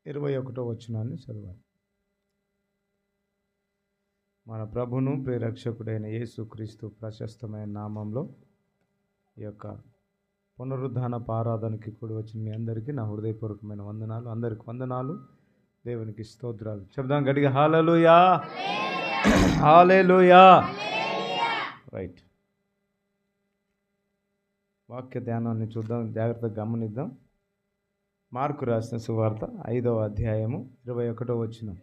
21వ వచనాన్ని చదవాలి. మన ప్రభును ప్రియరక్షకుడైన యేసుక్రీస్తు ప్రశస్తమైన నామంలో ఈ యొక్క పునరుద్ధానపు ఆరాధనకి కూడి వచ్చిన మీ అందరికీ నా హృదయపూర్వకమైన వందనాలు. అందరికి వందనాలు, దేవునికి స్తోత్రాలు. చెప్దాం గట్టిగా, హల్లెలూయా, హల్లెలూయా. రైట్, వాక్య ధ్యానాన్ని చూద్దాం, జాగ్రత్తగా గమనిద్దాం. మార్కు రాసిన సువార్త 5వ అధ్యాయము 21వ వచనం.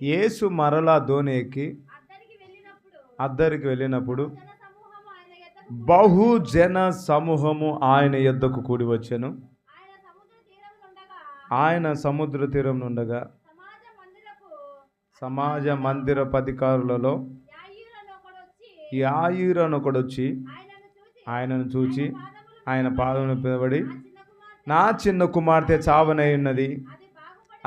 యేసు మరలా దోణి ఎక్కి అద్దరికి వెళ్ళినప్పుడు బహుజన సమూహము ఆయన యొద్దకు కూడి వచ్చెను. ఆయన సముద్ర తీరం నుండగా సమాజ మందిరపు అధికారులలో యాయీరు అనొకడొచ్చి ఆయనను చూచి ఆయన పాదమును పడి, నా చిన్న కుమార్తె చావనై ఉన్నది,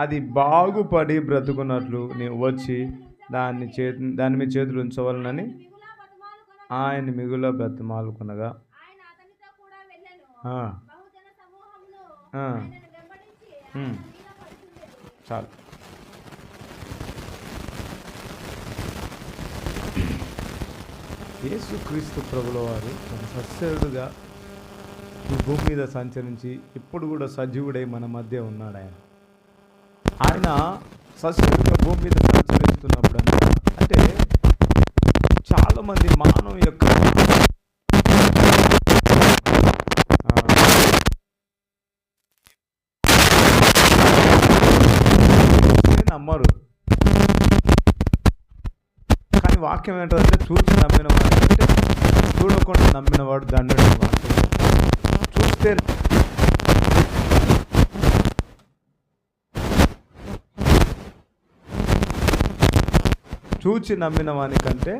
అది బాగుపడి బ్రతుకున్నట్లు నీవు వచ్చి దాని మీద చేతులు ఉంచవలనని ఆయన మిగుల బ్రతిమాలుకునగా, చాలు. యేసుక్రీస్తు ప్రభుల వారు తన సస్యుడుగా ఈ భూమి మీద సంచరించి ఇప్పుడు కూడా సజీవుడై మన మధ్య ఉన్నాడు. ఆయన సస్యుడుగా భూమి మీద సంచరిస్తున్నప్పుడు అంటే చాలామంది మానవ యొక్క నమ్మరు. కానీ వాక్యం ఏంటంటే చూసి నమ్మిన వాడు అంటే చూడకుండా నమ్మిన వాడు దండని వాక్యం. చూస్తే చూచి నమ్మిన వానికంటే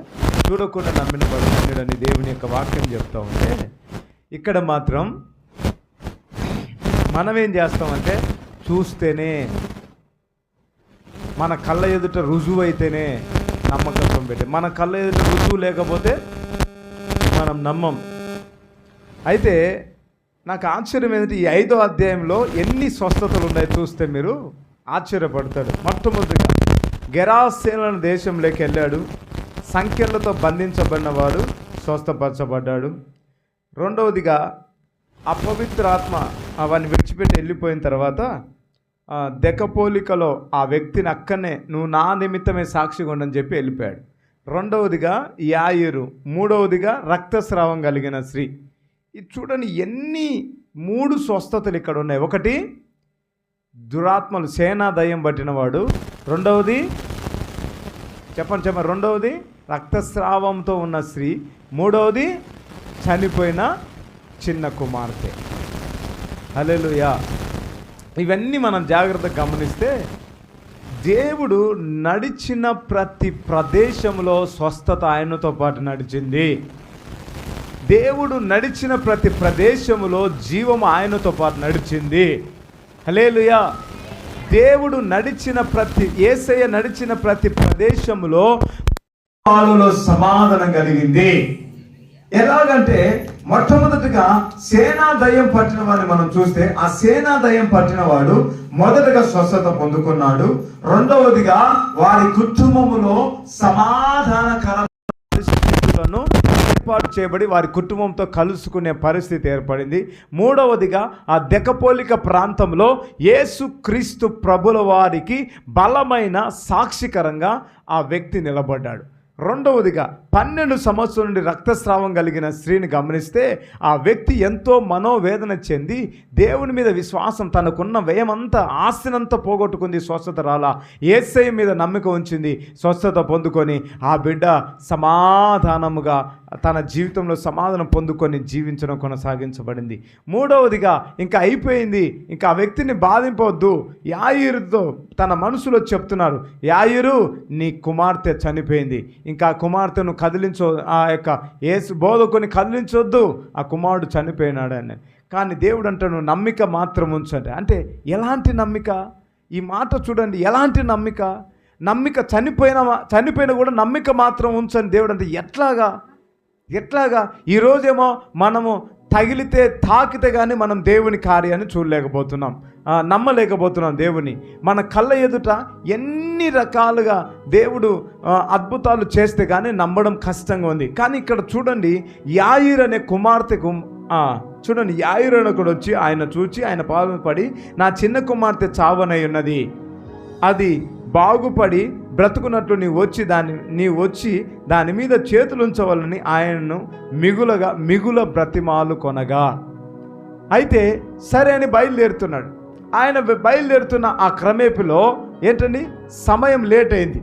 చూడకుండా నమ్మిన వాడు దండని దేవుని యొక్క వాక్యం చెప్తా ఉంటే, ఇక్కడ మాత్రం మనం ఏం చేస్తామంటే చూస్తేనే, మన కళ్ళ ఎదుట రుజువు అయితేనే నమ్మకత్వం పెట్టి, మన కళ్ళ ఎదుట రుజువు లేకపోతే మనం నమ్మం. అయితే నాకు ఆశ్చర్యం ఏంటంటే ఈ 5వ అధ్యాయంలో ఎన్ని స్వస్థతలు ఉన్నాయి చూస్తే మీరు ఆశ్చర్యపడతాడు. మొట్టమొదటిగా గెరాసేన దేశంలోకి వెళ్ళాడు, సంఖ్యలతో బంధించబడినవాడు స్వస్థపరచబడ్డాడు. రెండవదిగా అపవిత్ర ఆత్మ అవన్నీ విడిచిపెట్టి వెళ్ళిపోయిన తర్వాత దెకపోలికలో ఆ వ్యక్తిని అక్కడనే నువ్వు నా నిమిత్తమే సాక్షిగా ఉండని చెప్పి వెళ్ళిపోయాడు. రెండవదిగా యాయీరు, మూడవదిగా రక్తస్రావం కలిగిన స్త్రీ. ఇది చూడండి ఎన్ని 3 స్వస్థతలు ఇక్కడ ఉన్నాయి. ఒకటి దురాత్మలు సేనాదయం పట్టినవాడు, రెండవది చెప్పండి రెండవది రక్తస్రావంతో ఉన్న స్త్రీ, మూడవది చనిపోయిన చిన్న కుమార్తె. హల్లెలూయా. ఇవన్నీ మనం జాగ్రత్తగా గమనిస్తే దేవుడు నడిచిన ప్రతి ప్రదేశంలో స్వస్థత ఆయనతో పాటు నడిచింది. దేవుడు నడిచిన ప్రతి ప్రదేశంలో జీవము ఆయనతో పాటు నడిచింది. హల్లెలూయా. దేవుడు నడిచిన యేసయ్య నడిచిన ప్రతి ప్రదేశంలో సమాధానం కలిగింది. ఎలాగంటే మొట్టమొదటిగా సేనాదయం పట్టిన వాడిని మనం చూస్తే, ఆ సేనాదయం పట్టిన వాడు మొదటగా స్వస్థత పొందుకున్నాడు. రెండవదిగా వారి కుటుంబములో సమాధానకర పరిస్థితులను ఏర్పాటు చేయబడి వారి కుటుంబంతో కలుసుకునే పరిస్థితి ఏర్పడింది. మూడవదిగా ఆ దెకపోలిక ప్రాంతంలో యేసుక్రీస్తు ప్రభుల వారికి బలమైన సాక్షికరంగా ఆ వ్యక్తి నిలబడ్డాడు. రెండవదిగా 12 సంవత్సరాల నుండి రక్తస్రావం కలిగిన స్త్రీని గమనిస్తే ఆ వ్యక్తి ఎంతో మనోవేదన చెంది దేవుని మీద విశ్వాసం, తనకున్న వ్యయమంతా ఆస్తినంతా పోగొట్టుకుంది, స్వస్థత రాలా. యేసయ్య మీద నమ్మిక ఉంచింది, స్వస్థత పొందుకొని ఆ బిడ్డ సమాధానముగా తన జీవితంలో సమాధానం పొందుకొని జీవించడం కొనసాగించబడింది. మూడవదిగా ఇంకా అయిపోయింది, ఇంకా ఆ వ్యక్తిని బాధింపవద్దు. యాయీరుతో తన మనసులో చెప్తున్నారు, యాయీరు నీ కుమార్తె చనిపోయింది, ఇంకా ఆ కుమార్తెను కదిలించో, ఆ యొక్క యేసు బోధకుని కదిలించొద్దు, ఆ కుమారుడు చనిపోయినాడు అని. కానీ దేవుడు అంటాడు నమ్మిక మాత్రం ఉంచండి. అంటే ఎలాంటి నమ్మిక? ఈ మాట చూడండి, ఎలాంటి నమ్మిక? నమ్మిక చనిపోయినా కూడా నమ్మిక మాత్రం ఉంచండి దేవుడు అంటే ఎట్లాగా? ఈరోజేమో మనము తగిలితే తాకితే కానీ మనం దేవుని కార్యాన్ని చూడలేకపోతున్నాం, నమ్మలేకపోతున్నాం దేవుని. మన కళ్ళ ఎదుట ఎన్ని రకాలుగా దేవుడు అద్భుతాలు చేస్తే కానీ నమ్మడం కష్టంగా ఉంది. కానీ ఇక్కడ చూడండి, యాయిర్ అనే కుమార్తెకు చూడండి, యాయిర్ కూడా వచ్చి ఆయన చూచి ఆయన పాదం పడి, నా చిన్న కుమార్తె చావనై ఉన్నది, అది బాగుపడి బ్రతుకున్నట్లు నీవు వచ్చి దాని మీద చేతులు ఉంచవాలని ఆయనను మిగుల బ్రతిమాలు కొనగా, అయితే సరే అని బయలుదేరుతున్నాడు. ఆయన బయలుదేరుతున్న ఆ క్రమేపులో ఏంటండి, సమయం లేట్ అయింది.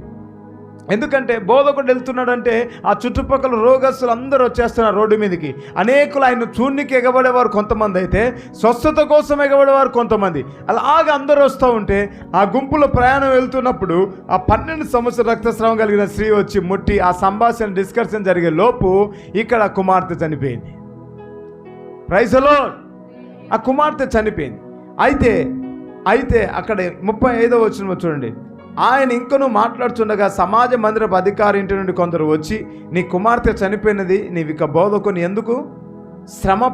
ఎందుకంటే బోధకుడు వెళ్తున్నాడంటే ఆ చుట్టుపక్కల రోగస్తులు అందరూ వచ్చేస్తున్నారు రోడ్డు మీదకి. అనేకులు ఆయన చూడ్నికి ఎగబడేవారు కొంతమంది, అయితే స్వస్థత కోసం ఎగబడేవారు కొంతమంది. అలాగా అందరూ వస్తూ ఉంటే ఆ గుంపులో ప్రయాణం వెళ్తున్నప్పుడు ఆ 12 సంవత్సరాల రక్తస్రావం కలిగిన స్త్రీ వచ్చి ముట్టి ఆ సంభాషణ డిస్కషన్ జరిగే లోపు ఇక్కడ కుమార్తె చనిపోయింది. Praise the Lord. ఆ కుమార్తె చనిపోయింది. అయితే అక్కడ 35వ వచనం చూడండి, ఆయన ఇంకనూ మాట్లాడుతుండగా సమాజ మందిరపు అధికారి ఇంటి నుండి కొందరు వచ్చి, నీ కుమార్తె చనిపోయినది, నీవిక బోధకుని ఎందుకు శ్రమ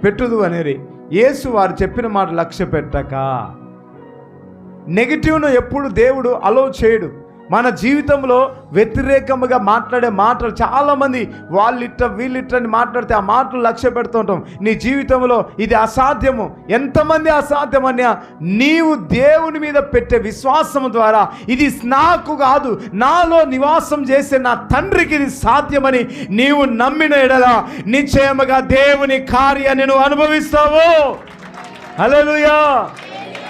పెట్టుదు అనేది. యేసు వారు చెప్పిన మాట లక్ష్య పెట్టక. నెగిటివ్ను ఎప్పుడు దేవుడు అలో చేయడు. మన జీవితంలో వ్యతిరేకముగా మాట్లాడే మాటలు చాలామంది వీళ్ళిట్ట అని మాట్లాడితే ఆ మాటలు లక్ష్య పెడుతూ ఉంటాం. నీ జీవితంలో ఇది అసాధ్యము, ఎంతమంది అసాధ్యమని నీవు దేవుని మీద పెట్టే విశ్వాసం ద్వారా ఇది నాకు కాదు, నాలో నివాసం చేసే నా తండ్రికి ఇది సాధ్యమని నీవు నమ్మిన ఎడల నిశ్చయముగా దేవుని కార్యాన్ని నువ్వు అనుభవిస్తావు. హల్లెలూయా.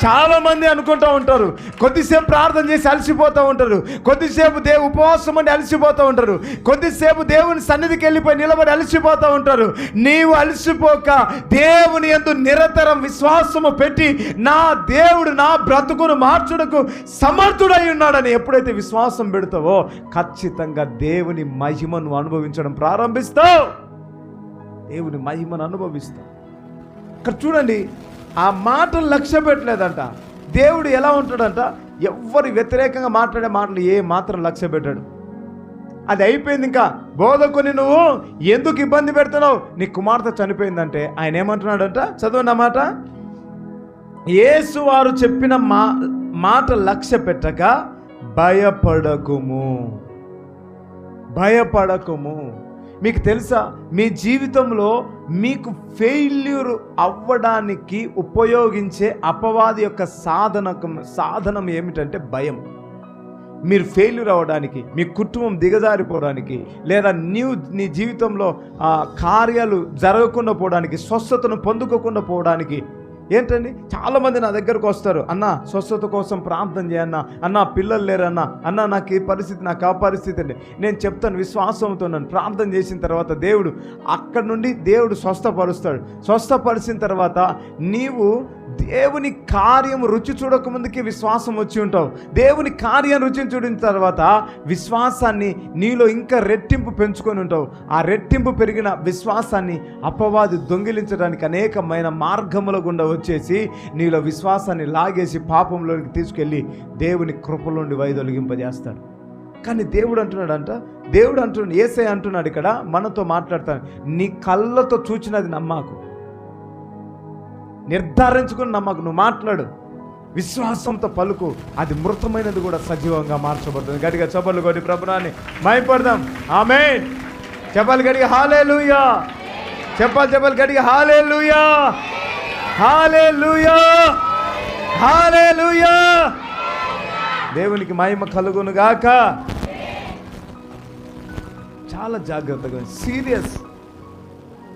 చాలా మంది అనుకుంటూ ఉంటారు, కొద్దిసేపు ప్రార్థన చేసి అలసిపోతూ ఉంటారు, కొద్దిసేపు ఉపవాసం అండి అలసిపోతూ ఉంటారు, కొద్దిసేపు దేవుని సన్నిధికి వెళ్ళిపోయి నిలబడి అలసిపోతూ ఉంటారు. నీవు అలసిపోక దేవుని యందు నిరంతరం విశ్వాసము పెట్టి, నా దేవుడు నా బ్రతుకును మార్చుటకు సమర్థుడై ఉన్నాడని ఎప్పుడైతే విశ్వాసం పెడతావో ఖచ్చితంగా దేవుని మహిమను అనుభవించడం ప్రారంభిస్తావు. దేవుని మహిమను అనుభవిస్తావు. ఇక్కడ చూడండి, ఆ మాటలు లక్ష్య పెట్టలేదంట. దేవుడు ఎలా ఉంటాడంట, ఎవ్వరి వ్యతిరేకంగా మాట్లాడే మాటలు ఏ మాత్రం లక్ష్య పెట్టాడు. అది అయిపోయింది. ఇంకా బోధకుని నువ్వు ఎందుకు ఇబ్బంది పెడుతున్నావు, నీ కుమార్తె చనిపోయిందంటే ఆయన ఏమంటున్నాడంట, చదవండి ఆ మాట. యేసు వారు చెప్పిన మాట లక్ష్య పెట్టక భయపడకుము. మీకు తెలుసా, మీ జీవితంలో మీకు ఫెయిల్యూర్ అవ్వడానికి ఉపయోగించే అపవాది యొక్క సాధనం ఏమిటంటే భయం. మీరు ఫెయిల్యూర్ అవ్వడానికి, మీ కుటుంబం దిగజారిపోవడానికి, లేదా నీ జీవితంలో కార్యాలు జరగకుండా పోవడానికి, స్వస్థతను పొందుకోకుండా పోవడానికి ఏంటండి, చాలామంది నా దగ్గరకు వస్తారు, అన్న స్వస్థత కోసం ప్రార్థన చేయన్నా, అన్న పిల్లలు లేరన్నా, అన్న నాకు ఈ పరిస్థితి, నాకు ఆ పరిస్థితి అండి. నేను చెప్తాను, విశ్వాసంతో నన్ను ప్రార్థన చేసిన తర్వాత దేవుడు అక్కడి నుండి దేవుడు స్వస్థపరిచిన తర్వాత నీవు దేవుని కార్యం రుచి చూడకముందుకే విశ్వాసం వచ్చి ఉంటావు. దేవుని కార్యం రుచి చూడిన తర్వాత విశ్వాసాన్ని నీలో ఇంకా రెట్టింపు పెంచుకొని ఉంటావు. ఆ రెట్టింపు పెరిగిన విశ్వాసాన్ని అపవాది దొంగిలించడానికి అనేకమైన మార్గముల గుండా వచ్చేసి నీలో విశ్వాసాన్ని లాగేసి పాపంలోనికి తీసుకెళ్ళి దేవుని కృపలోండి వైదొలిగింపజేస్తాడు. కానీ దేవుడు అంటున్నాడు, యేసయ్య అంటున్నాడు ఇక్కడ మనతో మాట్లాడతాను, నీ కళ్ళతో చూచినది నమ్మాకు, నిర్ధారించుకుని నమ్మకు, నువ్వు మాట్లాడు, విశ్వాసంతో పలుకు, అది మృతమైనది కూడా సజీవంగా మార్చబడుతుంది. గట్టిగా చప్పట్లు కొట్టి ప్రభునాన్ని మహిమపడదాం. ఆమేన్. చెప్పాలి గట్టిగా హల్లెలూయా. చెప్పాలి గట్టిగా హల్లెలూయా, హల్లెలూయా, హల్లెలూయా. దేవునికి మహిమ కలుగును గాక. చాలా జాగ్రత్తగా, సీరియస్,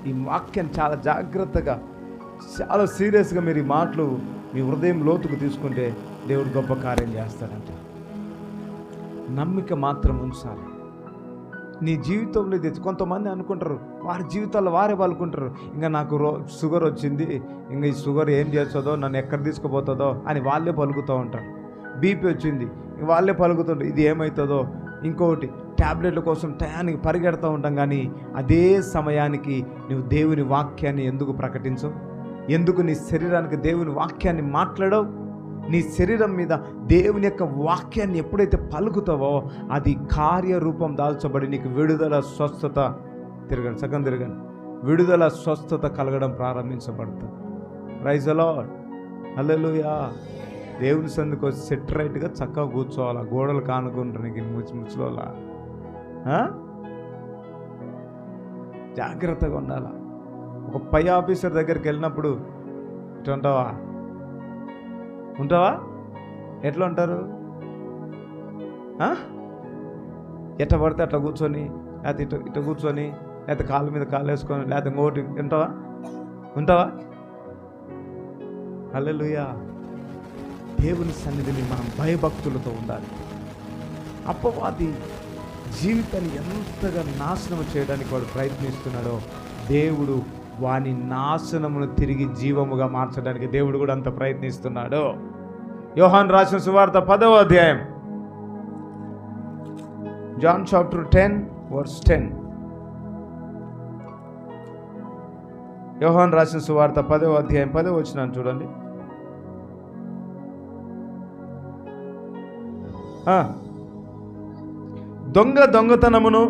ఈ వాక్యం చాలా జాగ్రత్తగా, చాలా సీరియస్గా మీరు ఈ మాటలు మీ హృదయం లోతుకు తీసుకుంటే దేవుడు గొప్ప కార్యం చేస్తాడంట. నమ్మిక మాత్రం ఉంచాలి నీ జీవితంలో. ఇది కొంతమంది అనుకుంటారు, వారి జీవితాల్లో వారే అనుకుంటారు, ఇంకా నాకు షుగర్ వచ్చింది, ఇంకా ఈ షుగర్ ఏం చేస్తుందో, నన్ను ఎక్కడ తీసుకుపోతుందో అని వాళ్ళే పలుకుతూ ఉంటారు. బీపీ వచ్చింది, వాళ్ళే పలుకుతుంటారు, ఇది ఏమవుతుందో. ఇంకొకటి, ట్యాబ్లెట్ల కోసం టయానికి పరిగెడుతూ ఉంటాం. కానీ అదే సమయానికి నువ్వు దేవుని వాక్యాన్ని ఎందుకు ప్రకటించవు? ఎందుకు నీ శరీరానికి దేవుని వాక్యాన్ని మాట్లాడవు? నీ శరీరం మీద దేవుని యొక్క వాక్యాన్ని ఎప్పుడైతే పలుకుతావో అది కార్యరూపం దాల్చబడి నీకు విడుదల, స్వస్థత. తిరగండి, సగం తిరగండి. విడుదల, స్వస్థత కలగడం ప్రారంభించబడుతుంది. ప్రైజ్ ది లార్డ్, హల్లెలూయా. దేవుని సందుకు వచ్చి సెట్ రైట్గా చక్కగా కూర్చోవాలా, గోడలు కానుకుంటారు నీకు ముచ్చులోలా. జాగ్రత్తగా ఉండాలా. ఒక పై ఆఫీసర్ దగ్గరికి వెళ్ళినప్పుడు ఇట్లా ఉంటావా? ఎట్లా ఉంటారు? ఎట్లా పడితే అట్లా కూర్చొని, లేకపోతే ఇట్లా కూర్చొని, లేకపోతే కాళ్ళ మీద కాళ్ళు వేసుకొని, లేకపోతే ఇంకోటి ఉంటావా? హల్లెలూయా. దేవుని సన్నిధిని మనం భయభక్తులతో ఉండాలి. అపవాది జీవితాన్ని ఎంతగా నాశనం చేయడానికి వాడు ప్రయత్నిస్తున్నాడో, దేవుడు వాని నాశనమును తిరిగి జీవముగా మార్చడానికి దేవుడు కూడా అంత ప్రయత్నిస్తున్నాడు. యోహాను రాసిన సువార్త 10వ అధ్యాయం, జాన్ చాప్టర్ 10 verse 10. యోహాను రాసిన సువార్త 10వ అధ్యాయం 10వ వచనం చూడండి. దొంగతనమును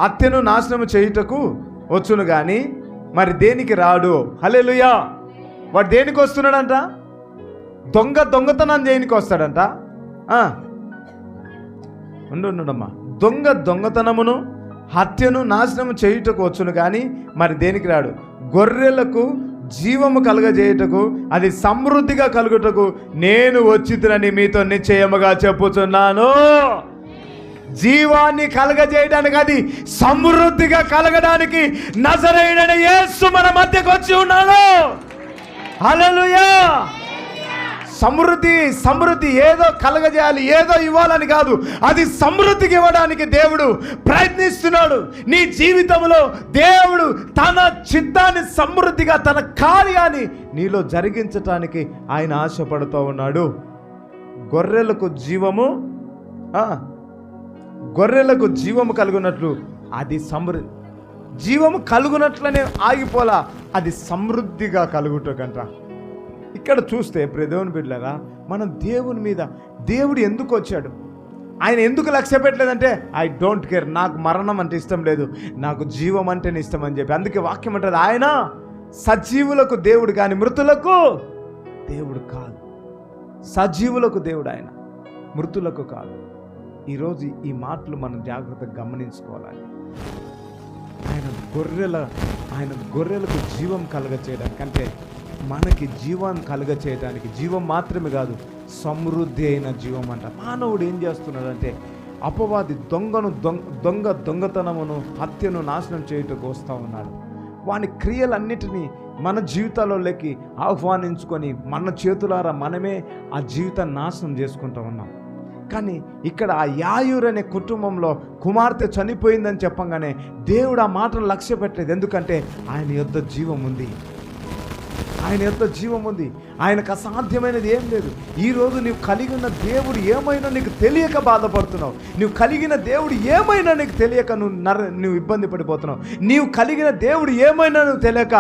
హత్యను నాశనము చేయుటకు వచ్చును గాని మరి దేనికి రాడు. హల్లెలూయా. వాడు దేనికి వస్తున్నాడంట? దొంగతనం దేనికి వస్తాడంట? ఉండమ్మా. దొంగతనమును హత్యను నాశనము చేయుటకు వచ్చును కానీ మరి దేనికి రాడు. గొర్రెలకు జీవము కలుగజేయుటకు, అది సమృద్ధిగా కలుగుటకు నేను వచ్చితునని మీతో నిశ్చయముగా చెప్పుచున్నాను. జీవాన్ని కలగజేయడానికి, అది సమృద్ధిగా కలగడానికి నజరేయుడైన యేసు మన మధ్యకు వచ్చి ఉన్నాడు. హల్లెలూయా. సమృద్ధి ఏదో కలగజేయాలి, ఏదో ఇవ్వాలని కాదు, అది సమృద్ధికి ఇవ్వడానికి దేవుడు ప్రయత్నిస్తున్నాడు. నీ జీవితంలో దేవుడు తన చిత్తాన్ని సమృద్ధిగా, తన కార్యాన్ని నీలో జరిగించటానికి ఆయన ఆశపడుతూ ఉన్నాడు. గొర్రెలకు జీవము కలుగునట్లు, అది జీవము కలుగునట్లనే ఆగిపోలా, అది సమృద్ధిగా కలుగుటకంట. ఇక్కడ చూస్తే దేవుని బిడ్డలారా, మనం దేవుని మీద, దేవుడు ఎందుకు వచ్చాడు, ఆయన ఎందుకు లక్ష్య పెట్టలేదంటే, ఐ డోంట్ కేర్, నాకు మరణం అంటే ఇష్టం లేదు, నాకు జీవం అంటేనే ఇష్టం అని చెప్పి. అందుకే వాక్యం అంటారు, ఆయన సజీవులకు దేవుడు కానీ మృతులకు దేవుడు కాదు. సజీవులకు దేవుడు ఆయన, మృతులకు కాదు. ఈరోజు ఈ మాటలు మనం జాగ్రత్తగా గమనించుకోవాలి. ఆయన గొర్రెలకు జీవం కలగచేయడానికి, అంటే మనకి జీవం కలగచేయడానికి, జీవం మాత్రమే కాదు, సమృద్ధి అయిన జీవం అంట. మానవుడు ఏం చేస్తున్నాడంటే, అపవాది దొంగతనమును, హత్యను నాశనం చేయుటకు వస్తూ ఉన్నాడు. వాని క్రియలన్నిటినీ మన జీవితాల్లోకి ఆహ్వానించుకొని మన చేతులారా మనమే ఆ జీవితాన్ని నాశనం చేసుకుంటూ ఉన్నాం. కానీ ఇక్కడ ఆ యాయూర్ అనే కుటుంబంలో కుమార్తె చనిపోయిందని చెప్పంగానే దేవుడు ఆ మాటను లక్ష్య పెట్టలేదు. ఎందుకంటే ఆయన యొద్ద జీవం ఉంది, ఆయనకు అసాధ్యమైనది ఏం లేదు. ఈరోజు నీవు కలిగిన దేవుడు ఏమైనా నీకు తెలియక బాధపడుతున్నావు, నీవు కలిగిన దేవుడు ఏమైనా నీకు తెలియక నువ్వు ఇబ్బంది పడిపోతున్నావు, నీవు కలిగిన దేవుడు ఏమైనా నువ్వు తెలియక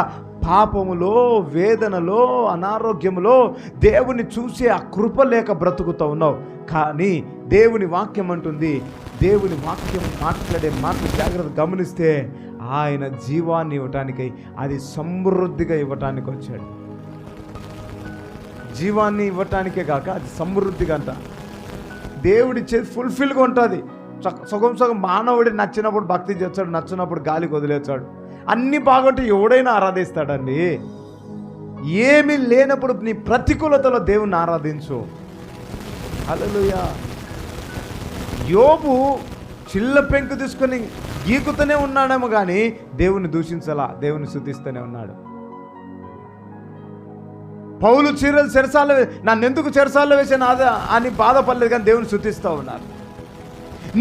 పాపములో, వేదనలో, అనారోగ్యములో దేవుని చూసే ఆ కృప లేక బ్రతుకుతూ ఉన్నావు. కానీ దేవుని వాక్యం అంటుంది, దేవుని వాక్యం మాట్లాడే మాటలు జాగ్రత్త గమనిస్తే ఆయన జీవాన్ని ఇవ్వటానికి, అది సమృద్ధిగా ఇవ్వటానికి వచ్చాడు. జీవాన్ని ఇవ్వటానికే కాక అది సమృద్ధిగా అంట. దేవుడిచ్చేది ఫుల్ఫిల్గా ఉంటుంది. సగం మానవుడి నచ్చినప్పుడు భక్తి చేస్తాడు, నచ్చినప్పుడు గాలికి వదిలేస్తాడు. అన్ని బాగుంటే ఎవడైనా ఆరాధిస్తాడండి. ఏమీ లేనప్పుడు నీ ప్రతికూలతలో దేవుణ్ణి ఆరాధించు. హల్లెలూయా. యోబు చిల్ల పెంకు తీసుకొని గీకుతూనే ఉన్నాడేమో కానీ దేవుని దూషించలా, దేవుని స్తుతిస్తూనే ఉన్నాడు. పౌలు చీరలు చెరసాల్లో, నన్ను ఎందుకు చెరసాల్లో వేసాను అని బాధపడలేదు, కానీ దేవుని స్తుతిస్తూ ఉన్నారు.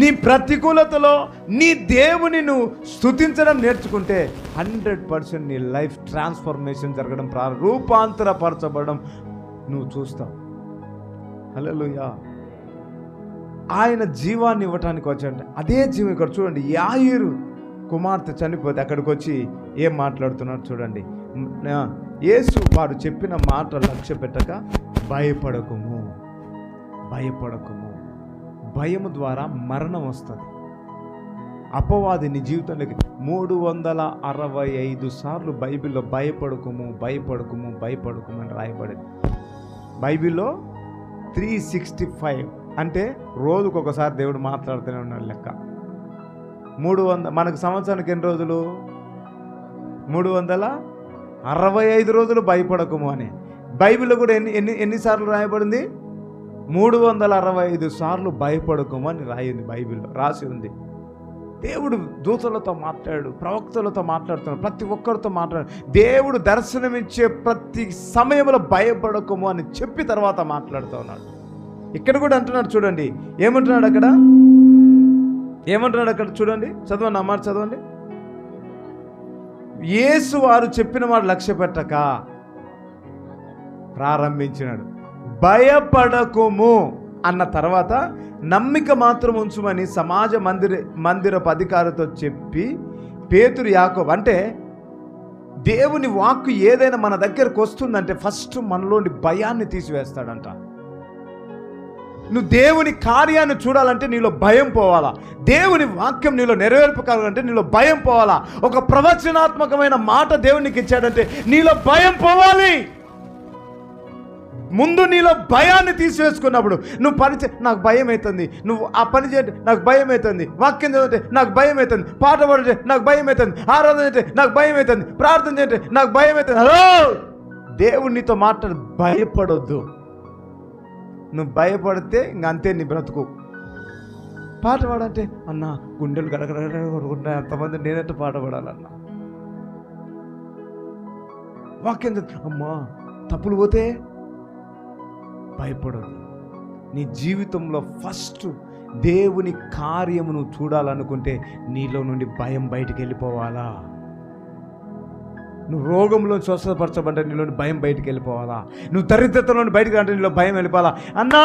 నీ ప్రతికూలతలో నీ దేవుని నువ్వు స్తుతించడం నేర్చుకుంటే 100% నీ లైఫ్ ట్రాన్స్ఫర్మేషన్ జరగడం, రూపాంతరపరచబడడం నువ్వు చూస్తావు. హల్లెలూయా. ఆయన జీవాన్ని ఇవ్వటానికి వచ్చాడు. అదే జీవం ఇక్కడ చూడండి, యాయీరు కుమార్తె చనిపోతే అక్కడికి వచ్చి ఏం మాట్లాడుతున్నాడు చూడండి. యేసు వారు చెప్పిన మాట లక్ష్య పెట్టక, భయపడకుము. భయము ద్వారా మరణం వస్తుంది. అపవాది నీ జీవితంలోకి 365 సార్లు బైబిల్లో భయపడకుము భయపడకుము భయపడకుము అని రాయబడింది. బైబిల్లో 365 అంటే రోజుకు ఒకసారి దేవుడు మాట్లాడుతూనే ఉన్నాడు లెక్క. 300 మనకు సంవత్సరానికి ఎన్ని రోజులు? 365 రోజులు భయపడకుము అని. బైబిల్లో కూడా ఎన్నిసార్లు రాయబడింది? 365 సార్లు భయపడకుము అని బైబిల్లో రాసి ఉంది. దేవుడు దూతలతో మాట్లాడు, ప్రవక్తలతో మాట్లాడుతున్నాడు, ప్రతి ఒక్కరితో మాట్లాడు. దేవుడు దర్శనమిచ్చే ప్రతి సమయంలో భయపడకము అని చెప్పి తర్వాత మాట్లాడుతూ ఉన్నాడు. ఇక్కడ కూడా అంటున్నాడు చూడండి, ఏమంటున్నాడు అక్కడ చూడండి, చదవండి, అమ్మ చదవండి. యేసు వారు చెప్పిన వాడు లక్ష్య పెట్టక ప్రారంభించినాడు. భయపడకుము అన్న తర్వాత నమ్మిక మాత్రం ఉంచుమని సమాజ మందిరపు అధికారితో చెప్పి పేతురు యాకోబు, అంటే దేవుని వాక్కు ఏదైనా మన దగ్గరకు వస్తుందంటే ఫస్ట్ మనలోని భయాన్ని తీసివేస్తాడంట. నువ్వు దేవుని కార్యాన్ని చూడాలంటే నీలో భయం పోవాలా. దేవుని వాక్యం నీలో నెరవేర్పకాలంటే నీలో భయం పోవాలా. ఒక ప్రవచనాత్మకమైన మాట దేవునికి ఇచ్చాడంటే నీలో భయం పోవాలి. ముందు నీలో భయాన్ని తీసివేసుకున్నప్పుడు నువ్వు పని నాకు భయం అవుతుంది, నువ్వు ఆ పని చేయంటే నాకు భయం అవుతుంది, వాక్యం చదివితే నాకు భయం అవుతుంది, పాట పాడితే నాకు భయం అవుతుంది, ఆరాధన చేస్తే నాకు భయం అవుతుంది, ప్రార్థన చేస్తే నాకు భయం అవుతుంది. హలో, దేవుడు నీతో మాట్లాడు, భయపడొద్దు. నువ్వు భయపడితే ఇంక అంతే నీ బ్రతుకు. పాట పాడంటే అన్నా గుండెలు గడగడ కొడుకుంటాయి, అంతమంది నేనంటే పాట పాడాలన్నా. వాక్యం అమ్మా తప్పులు పోతే భయపడదు. నీ జీవితంలో ఫస్ట్ దేవుని కార్యమును చూడాలనుకుంటే నీలో నుండి భయం బయటికి వెళ్ళిపోవాలా. నువ్వు రోగంలో స్వస్థపరచబడ్డ నీలో భయం బయటికి వెళ్ళిపోవాలా. నువ్వు దరిద్రతలో బయటికి అంటే నీలో భయం వెళ్ళిపోవాలా. అన్నా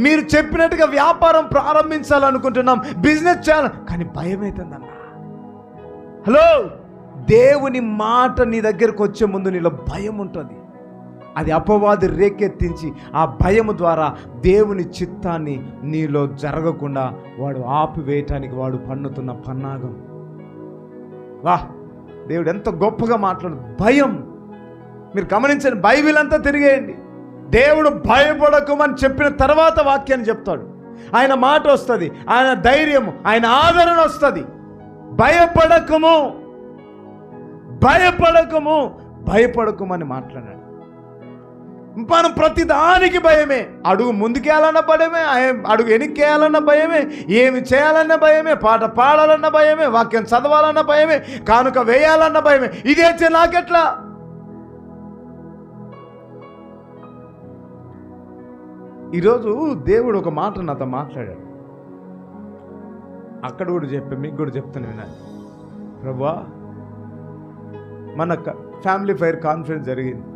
మీరు చెప్పినట్టుగా వ్యాపారం ప్రారంభించాలనుకుంటున్నాం, బిజినెస్ చేయాలి, కానీ భయం అవుతుందన్నా. హలో, దేవుని మాట నీ దగ్గరకు వచ్చే ముందు నీలో భయం ఉంటుంది. అది అపవాది రేకెత్తించి ఆ భయము ద్వారా దేవుని చిత్తాన్ని నీలో జరగకుండా వాడు ఆపివేయటానికి వాడు పన్నుతున్న పన్నాగం. దేవుడు ఎంత గొప్పగా మాట్లాడు. భయం మీరు గమనించండి, బైబిల్ అంతా తిరిగేయండి. దేవుడు భయపడకమని చెప్పిన తర్వాత వాక్యాన్ని చెప్తాడు. ఆయన మాట వస్తుంది, ఆయన ధైర్యము, ఆయన ఆదరణ వస్తుంది. భయపడకము భయపడకమని మాట్లాడాడు. మనం ప్రతిదానికి భయమే. అడుగు ముందుకేయాలన్న భయమే, అడుగు వెనక్కేయాలన్న భయమే, ఏమి చేయాలన్న భయమే, పాట పాడాలన్న భయమే, వాక్యం చదవాలన్న భయమే, కానుక వేయాలన్న భయమే. ఇదే నాకెట్లా? ఈరోజు దేవుడు ఒక మాట నాతో మాట్లాడాడు. అక్కడ కూడా చెప్పా, మీకు కూడా చెప్తాను వినాలి. ప్రభువా, మన ఫ్యామిలీ ఫైర్ కాన్ఫరెన్స్ జరిగింది.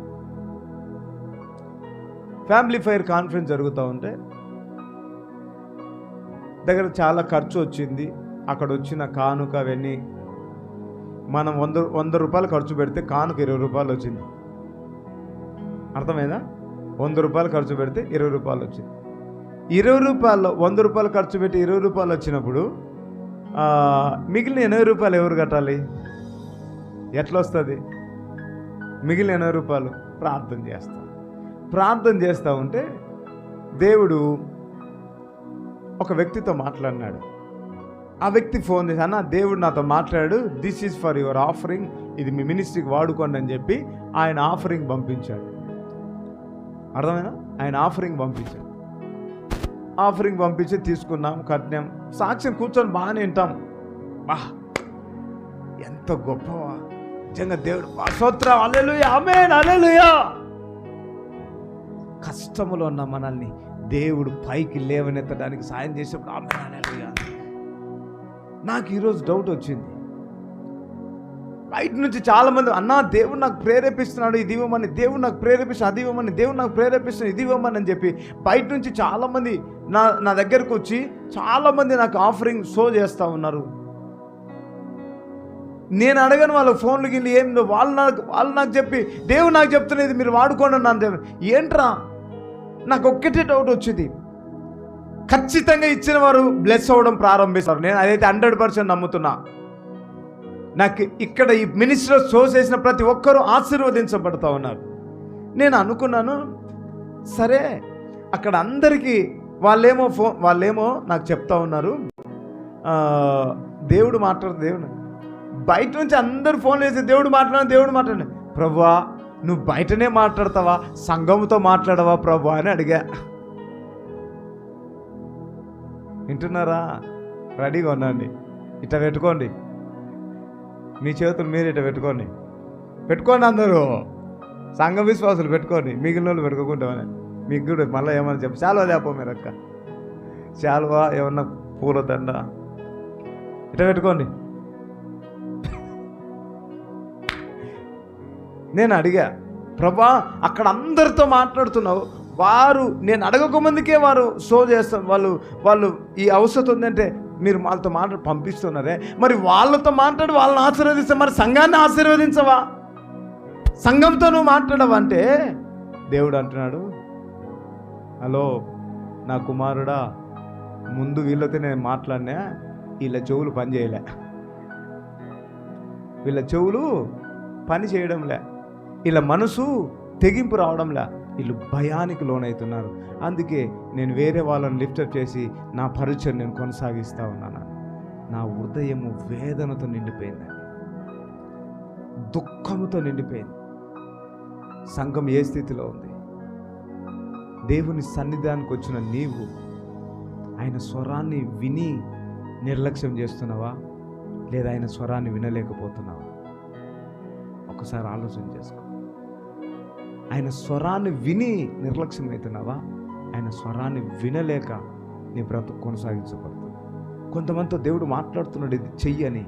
ఫ్యామిలీ ఫైర్ కాన్ఫరెన్స్ జరుగుతూ ఉంటే దగ్గర చాలా ఖర్చు వచ్చింది. అక్కడ వచ్చిన కానుక అవన్నీ మనం 100 రూపాయలు ఖర్చు పెడితే కానుక 20 రూపాయలు వచ్చింది. అర్థమైందా? 100 రూపాయలు ఖర్చు పెడితే 20 రూపాయలు వచ్చింది. 20 రూపాయలు 100 రూపాయలు ఖర్చు పెట్టి 20 రూపాయలు వచ్చినప్పుడు మిగిలిన 80 రూపాయలు ఎవరు కట్టాలి? ఎట్లా వస్తుంది? మిగిలిన 80 రూపాయలు ప్రార్థన చేస్తూ ఉంటే దేవుడు ఒక వ్యక్తితో మాట్లాడినాడు. ఆ వ్యక్తి ఫోన్ చేసి, అన్న దేవుడు నాతో మాట్లాడు, this is for your offering, ఇది మీ మినిస్ట్రీకి వాడుకోండి అని చెప్పి ఆయన ఆఫరింగ్ పంపించాడు. అర్థమైనా? ఆయన ఆఫరింగ్ పంపించి తీసుకున్నాం, కట్నాం, సాక్ష్యం కూర్చొని బాగానే వింటాం. ఎంత గొప్పవా నిజంగా దేవుడు. స్తోత్రం, హల్లెలూయా, ఆమేన్, హల్లెలూయా. కష్టములో ఉన్న మనల్ని దేవుడు పైకి లేవనెత్తడానికి సాయం చేసేప్పుడు ఆమేన్, హల్లెలూయా. నాకు ఈరోజు డౌట్ వచ్చింది. బయట నుంచి చాలామంది, అన్నా దేవుడు నాకు ప్రేరేపిస్తున్నాడు ఇది ఇవ్వమని, దేవుడు నాకు ప్రేరేపిస్తున్నాడు అది ఇవ్వమని, దేవుడు నాకు ప్రేరేపిస్తున్నాడు ఇది ఇవ్వమని అని చెప్పి బయట నుంచి చాలామంది నా దగ్గరకు వచ్చి చాలామంది నాకు ఆఫరింగ్ షో చేస్తూ ఉన్నారు. నేను అడగను వాళ్ళకి ఫోన్లు గిల్లి ఏం, వాళ్ళు నాకు చెప్పి దేవుడు నాకు చెప్తున్నది మీరు వాడుకోండి నన్ను. ఏంట్రా, నాకు ఒక్కటే డౌట్ వచ్చింది. ఖచ్చితంగా ఇచ్చిన వారు బ్లెస్ అవ్వడం ప్రారంభిస్తారు. నేను అదైతే 100% నమ్ముతున్నా. నాకు ఇక్కడ ఈ మినిస్ట్రీలో షో చేసిన ప్రతి ఒక్కరూ ఆశీర్వదించబడుతూ ఉన్నారు. నేను అనుకున్నాను, సరే అక్కడ అందరికీ వాళ్ళేమో నాకు చెప్తా ఉన్నారు, దేవుడు బయట నుంచి అందరు ఫోన్ చేసి దేవుడు మాట్లాడు. ప్రభువా నువ్వు బయటనే మాట్లాడతావా, సంఘంతో మాట్లాడవా ప్రభు అని అడిగా. వింటున్నారా? రెడీగా ఉన్నాండి. ఇట్లా పెట్టుకోండి, మీ చేతులు మీరు ఇట్లా పెట్టుకోండి అందరూ సంఘ విశ్వాసులు పెట్టుకోండి, మిగిలిన వాళ్ళు పెట్టుకోకుంటామని. మీకు కూడా మళ్ళీ ఏమన్నా చెప్పు, చాలువా లేపో మీరు అక్క, చాలువా ఏమన్నా పూలదండ ఇట్లా పెట్టుకోండి. నేను అడిగా, ప్రభా అక్కడ అందరితో మాట్లాడుతున్నావు, వారు నేను అడగకముందుకే వారు షో చేస్తాం, వాళ్ళు ఈ అవసరం ఉందంటే మీరు వాళ్ళతో పంపిస్తున్నారే, మరి వాళ్ళతో మాట్లాడి వాళ్ళని ఆశీర్వదిస్తా, మరి సంఘాన్ని ఆశీర్వదించవా, సంఘంతో నువ్వు మాట్లాడవంటే దేవుడు అంటున్నాడు, హలో నా కుమారుడా, ముందు వీళ్ళతో నేను మాట్లాడినా, వీళ్ళ చెవులు పని చేయలే, వీళ్ళ చెవులు పని చేయడంలే, వీళ్ళ మనసు తెగింపు రావడంలే, వీళ్ళు భయానికి లోనవుతున్నారు. అందుకే నేను వేరే వాళ్ళని లిఫ్టప్ చేసి నా పరిచయం నేను కొనసాగిస్తూ ఉన్నాను. నా హృదయము వేదనతో నిండిపోయింది, దుఃఖముతో నిండిపోయింది. సంఘం ఏ స్థితిలో ఉంది? దేవుని సన్నిధానికి వచ్చిన నీవు ఆయన స్వరాన్ని విని నిర్లక్ష్యం చేస్తున్నావా, లేదా ఆయన స్వరాన్ని వినలేకపోతున్నావా? ఒకసారి ఆలోచన చేసుకో. ఆయన స్వరాన్ని విని నిర్లక్ష్యం అవుతున్నావా, ఆయన స్వరాన్ని వినలేక నీ బ్రతుకు కొనసాగించబడుతుంది. కొంతమందితో దేవుడు మాట్లాడుతున్నాడు, ఇది చెయ్యని,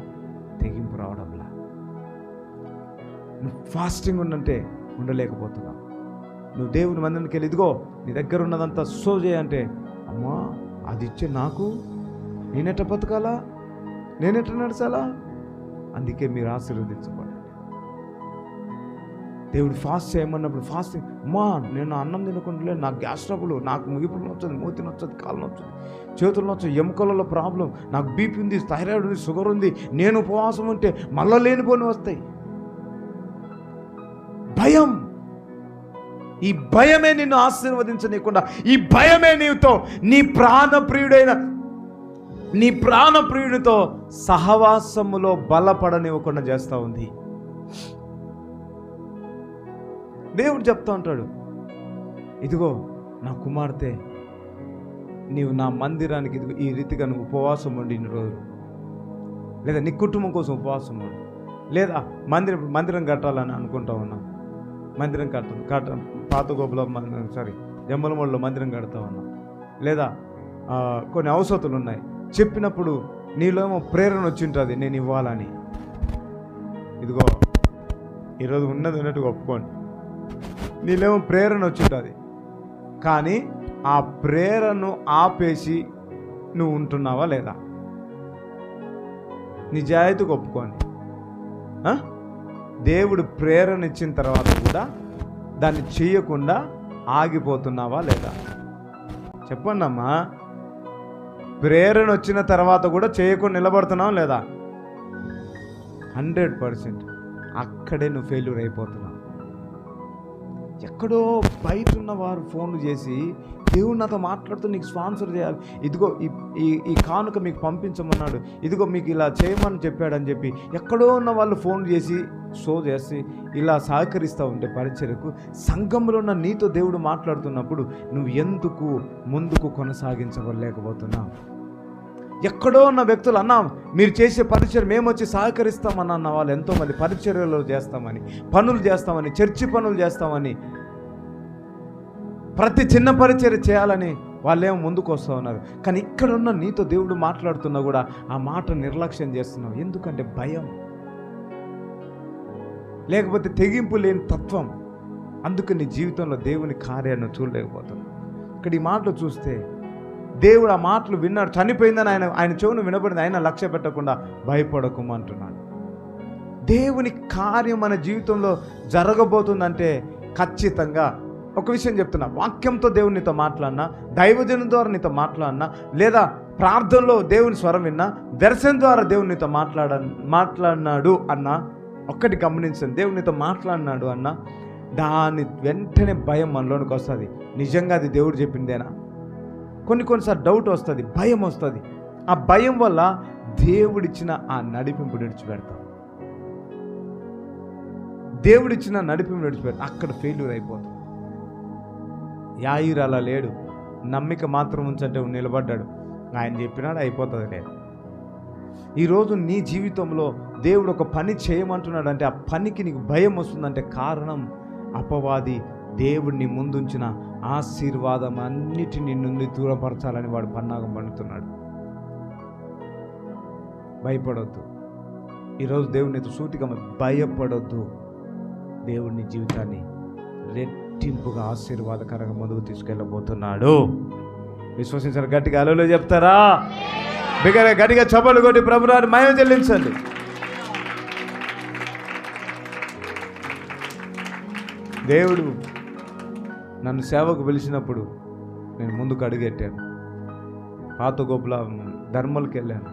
తెగింపు రావడంలా. నువ్వు ఫాస్టింగ్ ఉండంటే ఉండలేకపోతున్నావు. నువ్వు దేవుని మందిరానికి వెళ్ళి ఇదిగో నీ దగ్గర ఉన్నదంతా షో చేయంటే, అమ్మా అది ఇచ్చే నాకు నేనెట్ట బతకాలా, నేనెట్ట నడచాలా? అందుకే మీరు ఆశీర్వదించబడండి. దేవుడు ఫాస్ట్ చేయమన్నప్పుడు ఫాస్టింగ్, అమ్మా నేను అన్నం తినకుండా నాకు గ్యాస్ ట్రబుల్, నాకు ముగిపులు నొచ్చదు, మూతి నొచ్చదు, కాళ్ళు నొచ్చదు, చేతులు నొచ్చదు, ఎముకలలో ప్రాబ్లం, నాకు బీపీ ఉంది, థైరాయిడ్ ఉంది, షుగర్ ఉంది, నేను ఉపవాసం ఉంటే మళ్ళా లేనిపోని వస్తాయి. భయం, ఈ భయమే నిన్ను ఆశీర్వదించనీయకుండా, ఈ భయమే నీతో నీ ప్రాణప్రియుడితో సహవాసములో బలపడనివ్వకుండా చేస్తూ ఉంది. దేవుడు చెప్తా ఉంటాడు, ఇదిగో నా కుమార్తె, నీవు నా మందిరానికి ఇదిగో ఈ రీతిగా నువ్వు ఉపవాసం ఉండి ఇన్ని రోజులు, లేదా నీ కుటుంబం కోసం ఉపవాసం ఉండి, లేదా మందిరం కట్టాలని అనుకుంటా ఉన్నా, మందిరం పాత గోపుల జమ్మలమూడిలో మందిరం కడతా ఉన్నా, లేదా కొన్ని అవసరతలు ఉన్నాయి, చెప్పినప్పుడు నీలోమో ప్రేరణ వచ్చి ఉంటుంది నేను ఇవ్వాలని. ఇదిగో ఈరోజు ఉన్నది ఉన్నట్టుగా ఒప్పుకోండి, నీలేమో ప్రేరణ వచ్చి ఉంటుంది, కానీ ఆ ప్రేరణను ఆపేసి నువ్వు ఉంటున్నావా లేదా? నిజాయితీగా ఒప్పుకోండి. దేవుడు ప్రేరణ ఇచ్చిన తర్వాత కూడా దాన్ని చేయకుండా ఆగిపోతున్నావా లేదా? చెప్పండి అమ్మా. ప్రేరణ వచ్చిన తర్వాత కూడా చేయకుండా నిలబడుతున్నావా లేదా? 100% అక్కడే నువ్వు ఫెయిల్యూర్ అయిపోతున్నావు. ఎక్కడో బయట ఉన్న వారు ఫోన్లు చేసి దేవుడు నాతో మాట్లాడుతూ నీకు స్పాన్సర్ చేయాలి, ఇదిగో ఈ కానుక మీకు పంపించమన్నాడు, ఇదిగో మీకు ఇలా చేయమని చెప్పాడని చెప్పి ఎక్కడో ఉన్న వాళ్ళు ఫోన్ చేసి షో చేసి ఇలా సహకరిస్తూ ఉంటే పరిచర్యకు, సంఘంలో ఉన్న నీతో దేవుడు మాట్లాడుతున్నప్పుడు నువ్వు ఎందుకు ముందుకు కొనసాగించలేకపోతున్నావు? ఎక్కడో ఉన్న వ్యక్తులు అన్నా మీరు చేసే పరిచర్య మేము వచ్చి సహకరిస్తామని అన్న వాళ్ళు ఎంతోమంది పరిచర్యలు చేస్తామని, పనులు చేస్తామని, చర్చి పనులు చేస్తామని, ప్రతి చిన్న పరిచర్య చేయాలని వాళ్ళేమో ముందుకు వస్తూ ఉన్నారు. కానీ ఇక్కడున్న నీతో దేవుడు మాట్లాడుతున్నా కూడా ఆ మాట నిర్లక్ష్యం చేస్తున్నావు. ఎందుకంటే భయం, లేకపోతే తెగింపు లేని తత్వం. అందుకు నీ జీవితంలో దేవుని కార్యాన్ని చూడలేకపోతున్నావు. ఇక్కడ ఈ మాటలు చూస్తే దేవుడు ఆ మాటలు విన్నాడు, చనిపోయిందని ఆయన చెవును వినబడింది, ఆయన లక్ష్య పెట్టకుండా భయపడకమంటున్నాడు. దేవుని కార్యం మన జీవితంలో జరగబోతుందంటే ఖచ్చితంగా ఒక విషయం చెప్తున్నా, వాక్యంతో దేవుడు నీతో మాట్లాడినా, దైవజనం ద్వారా నీతో మాట్లాడినా, లేదా ప్రార్థనలో దేవుని స్వరం విన్నా, దర్శనం ద్వారా దేవుడు నీతో మాట్లాడినాడు అన్న, ఒక్కటి గమనించండి, దేవుడు నీతో మాట్లాడినాడు అన్న, దాని వెంటనే భయం మనలోనికి వస్తుంది. నిజంగా అది దేవుడు చెప్పిందేనా? కొన్నిసార్లు డౌట్ వస్తుంది, భయం వస్తుంది. ఆ భయం వల్ల దేవుడిచ్చిన ఆ నడిపింపు విడిచిపెడతాం. దేవుడిచ్చిన నడిపింపు విడిచిపెడతాం, అక్కడ ఫెయిల్యూర్ అయిపోతాం. యాయిరు అలా లేడు, నమ్మిక మాత్రం ఉంచంటే నిలబడ్డాడు. ఆయన చెప్పినాడు, అయిపోతుంది లేదు. ఈరోజు నీ జీవితంలో దేవుడు ఒక పని చేయమంటున్నాడు అంటే ఆ పనికి నీకు భయం వస్తుందంటే కారణం అపవాది దేవుడిని ముందుంచిన ఆశీర్వాదం అన్నిటిని నుండి దూరపరచాలని వాడు పన్నాగం పండుతున్నాడు. భయపడొద్దు. ఈరోజు దేవుడిని సూటిగా భయపడొద్దు. దేవుడిని జీవితాన్ని రెట్టింపుగా ఆశీర్వాదకరంగా ముందుకు తీసుకెళ్ళబోతున్నాడు. విశ్వసించారు. గట్టిగా అలలు చెప్తారా? బిగ్గరగా గట్టిగా చప్పట్లు కొట్టి ప్రభువుని మహిమ చెల్లించండి. దేవుడు నన్ను సేవకు పిలిచినప్పుడు నేను ముందుకు అడుగెట్టాను. పాత గోపుల ధర్మలకి వెళ్ళాను.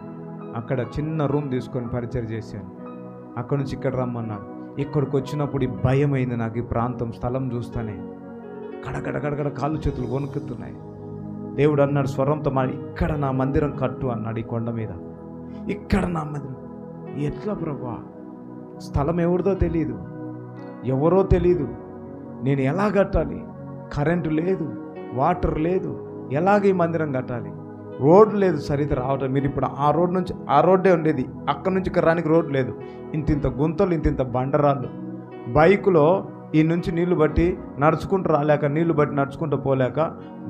అక్కడ చిన్న రూమ్ తీసుకొని పరిచయం చేశాను. అక్కడ నుంచి ఇక్కడ రమ్మన్నాడు. ఇక్కడికి వచ్చినప్పుడు ఈ భయం అయింది నాకు. ఈ ప్రాంతం స్థలం చూస్తానే కడగడ కాళ్ళు చేతులు వణుకుతున్నాయి. దేవుడు అన్నాడు స్వరంతో, ఇక్కడ నా మందిరం కట్టు అన్నాడు. ఈ కొండ మీద ఇక్కడ నా మందిరం. ఎట్లా ప్రభా? స్థలం ఎవరిదో తెలియదు, ఎవరో తెలియదు, నేను ఎలా కట్టాలి? కరెంటు లేదు, వాటర్ లేదు, ఎలాగ ఈ మందిరం కట్టాలి? రోడ్డు లేదు సరిగ్గా రావటం. మీరు ఇప్పుడు ఆ రోడ్ నుంచి ఆ రోడ్డే ఉండేది, అక్కడ నుంచి ఇక్కడ రానికి రోడ్డు లేదు. ఇంతింత గుంతలు, ఇంతింత బండరాళ్ళు. బైకులో ఈ నుంచి నీళ్లు బట్టి నడుచుకుంటూ రాలేక, నీళ్లు బట్టి నడుచుకుంటూ పోలేక,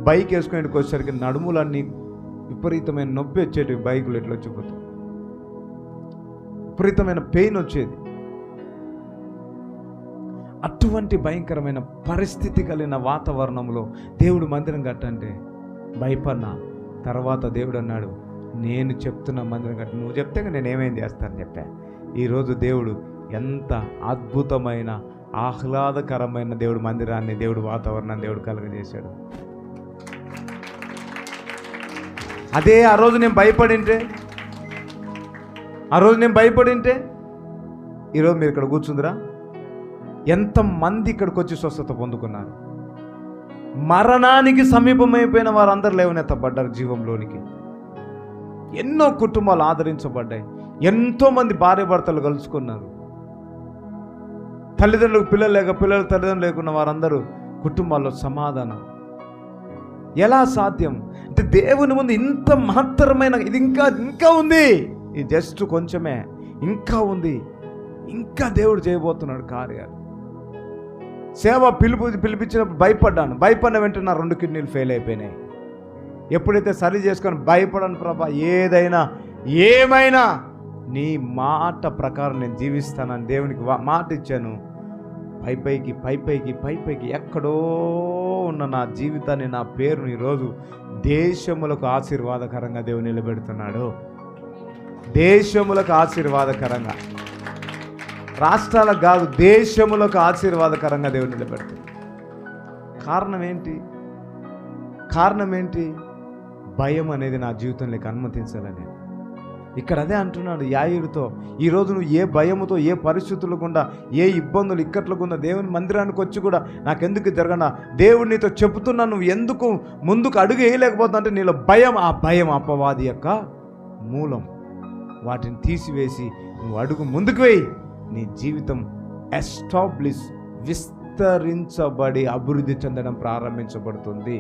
బైక్ వేసుకుని వచ్చేసరికి నడుములన్నీ విపరీతమైన నొప్పి వచ్చేటి. బైకులు ఎట్లా వచ్చిపోతాయి, విపరీతమైన పెయిన్ వచ్చేది. అటువంటి భయంకరమైన పరిస్థితి కలిగిన వాతావరణంలో దేవుడు మందిరం కట్టంటే భయపడినా. తర్వాత దేవుడు అన్నాడు, నేను చెప్తున్న మందిరం కట్ట, నువ్వు చెప్తే నేనేమేం చేస్తానని చెప్పా. ఈరోజు దేవుడు ఎంత అద్భుతమైన ఆహ్లాదకరమైన దేవుడు మందిరాన్ని, దేవుడు వాతావరణాన్ని దేవుడు కలుగజేశాడు. అదే ఆ రోజు నేను భయపడింటే ఈరోజు మీరు ఇక్కడ కూర్చుందిరా? ఎంతమంది ఇక్కడికి వచ్చి స్వస్థత పొందుకున్నారు? మరణానికి సమీపమైపోయిన వారందరూ లేవనెత్తబడ్డారు జీవంలోనికి. ఎన్నో కుటుంబాలు ఆదరించబడ్డాయి. ఎంతోమంది భార్య భర్తలు కలుసుకున్నారు. తల్లిదండ్రులకు పిల్లలు లేక, పిల్లలు తల్లిదండ్రులు లేకున్న వారందరూ కుటుంబాల్లో సమాధానం. ఎలా సాధ్యం అంటే దేవుని ముందు ఇంత మహత్తరమైన ఇది ఇంకా ఉంది. ఇది జస్ట్ కొంచెమే, ఇంకా ఉంది. ఇంకా దేవుడు చేయబోతున్నాడు కార్యాలు. సేవ పిలిపించినప్పుడు భయపడిన వెంటనే నా 2 కిడ్నీలు ఫెయిల్ అయిపోయినాయి. ఎప్పుడైతే సరి చేసుకొని భయపడను ప్రభా, ఏమైనా నీ మాట ప్రకారం నేను జీవిస్తానని దేవునికి మాట ఇచ్చాను. పైపైకి ఎక్కడో ఉన్న నా జీవితాన్ని, నా పేరుని ఈరోజు దేశములకు ఆశీర్వాదకరంగా దేవుడు నిలబెడుతున్నాడు. దేశములకు ఆశీర్వాదకరంగా, రాష్ట్రాలకు కాదు, దేశములకు ఆశీర్వాదకరంగా దేవుడు నిలబెడుతుంది. కారణం ఏంటి? భయం అనేది నా జీవితంలోకి అనుమతించాలని. ఇక్కడ అదే అంటున్నాడు యాయిరుతో. ఈరోజు నువ్వు ఏ భయముతో, ఏ పరిస్థితులు గుండా, ఏ ఇబ్బందులు ఇక్కట్లు గుండా దేవుని మందిరానికి వచ్చి కూడా నాకెందుకు జరగనా, దేవుడు నీతో చెబుతున్నా, నువ్వు ఎందుకు ముందుకు అడుగు వేయలేకపోతున్నా అంటే నీలో భయం. ఆ భయం అపవాది యొక్క మూలం. వాటిని తీసివేసి నువ్వు అడుగు ముందుకు వేయి. నీ జీవితం ఎస్టాబ్లిష్, విస్తరించబడి అభివృద్ధి చెందడం ప్రారంభించబడుతుంది.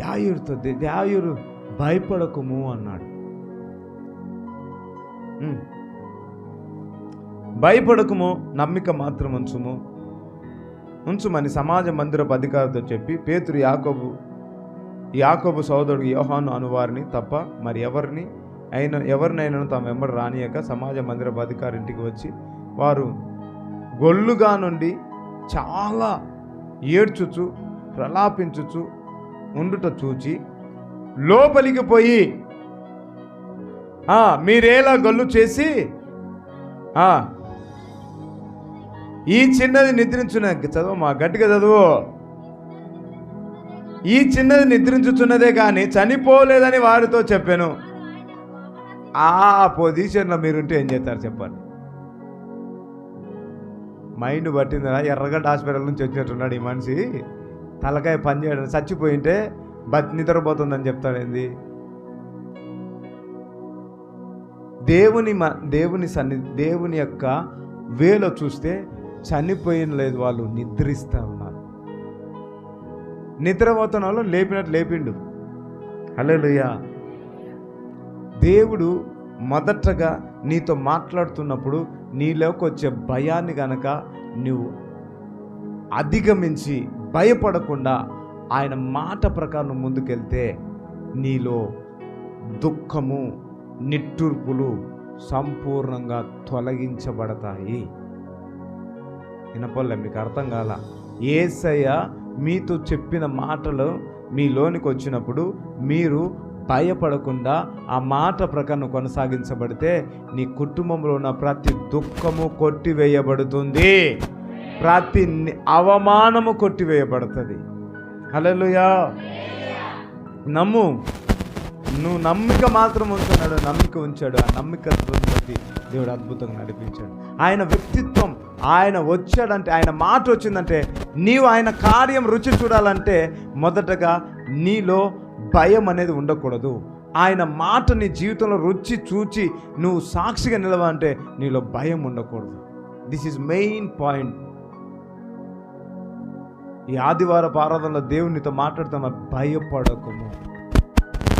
యాయిరు భయపడకుము అన్నాడు. భయపడకుము, నమ్మిక మాత్రం ఉంచుమని సమాజ మందిరపు అధికారితో చెప్పి పేతురు యాకోబు సోదరుడు యోహాను అనువారిని తప్ప మరి ఎవరినైనా తమ వెంబడి రానియక సమాజ మందిరపు అధికారి ఇంటికి వచ్చి వారు గొల్లుగా నుండి చాలా ఏడ్చుచు ప్రలాపించుచు ఉండుట చూచి లోపలికి పోయి మీరేలా గొల్లు చేసి ఈ చిన్నది నిద్రించున్న చదువు మా గట్టిగా చదువు. ఈ చిన్నది నిద్రించుచున్నదే కానీ చనిపోలేదని వారితో చెప్పాను. ఆ పొజిషన్లో మీరుంటే ఏం చేస్తారు చెప్పండి? మైండ్ పట్టిందా? ఎర్రగడ్డ హాస్పిటల్ నుంచి వచ్చినట్టున్నాడు ఈ మనిషి. తలకాయ పని చేయడం, చచ్చిపోయింటే నిద్రపోతుందని చెప్తాడేంది? దేవుని యొక్క వేలో చూస్తే చనిపోయిన లేదు, వాళ్ళు నిద్రిస్తూ ఉన్నారు. నిద్రపోతున్న వాళ్ళు లేపినట్టు లేపిండు. హల్లెలూయా. దేవుడు మొదటగా నీతో మాట్లాడుతున్నప్పుడు నీలోకి వచ్చే భయాన్ని గనక నువ్వు అధిగమించి భయపడకుండా ఆయన మాట ప్రకారం ముందుకెళ్తే నీలో దుఃఖము, నిట్టూర్పులు సంపూర్ణంగా తొలగించబడతాయి. వినపల్లె? మీకు అర్థం కాల? యేసయ్య మీతో చెప్పిన మాటలు మీలోనికి వచ్చినప్పుడు మీరు భయపడకుండా ఆ మాట ప్రకారం కొనసాగించబడితే నీ కుటుంబంలో ఉన్న ప్రతి దుఃఖము కొట్టివేయబడుతుంది, ప్రతి అవమానము కొట్టివేయబడుతుంది. హల్లెలూయా. నమ్ము. నువ్వు నమ్మిక మాత్రం ఉంచున్నాడు, నమ్మిక ఉంచాడు. ఆ నమ్మికతో బట్టి దేవుడు అద్భుతంగా నడిపించాడు. ఆయన వ్యక్తిత్వం, ఆయన వచ్చాడంటే, ఆయన మాట వచ్చిందంటే, నీవు ఆయన కార్యం రుచి చూడాలంటే మొదటగా నీలో భయం అనేది ఉండకూడదు. ఆయన మాట నీ జీవితంలో రుచి చూచి నువ్వు సాక్షిగా నిలవాలంటే నీలో భయం ఉండకూడదు. This is main point. ఈ ఆదివారపు ఆరాధనలో దేవునితో మాట్లాడుతున్న భయపడకము.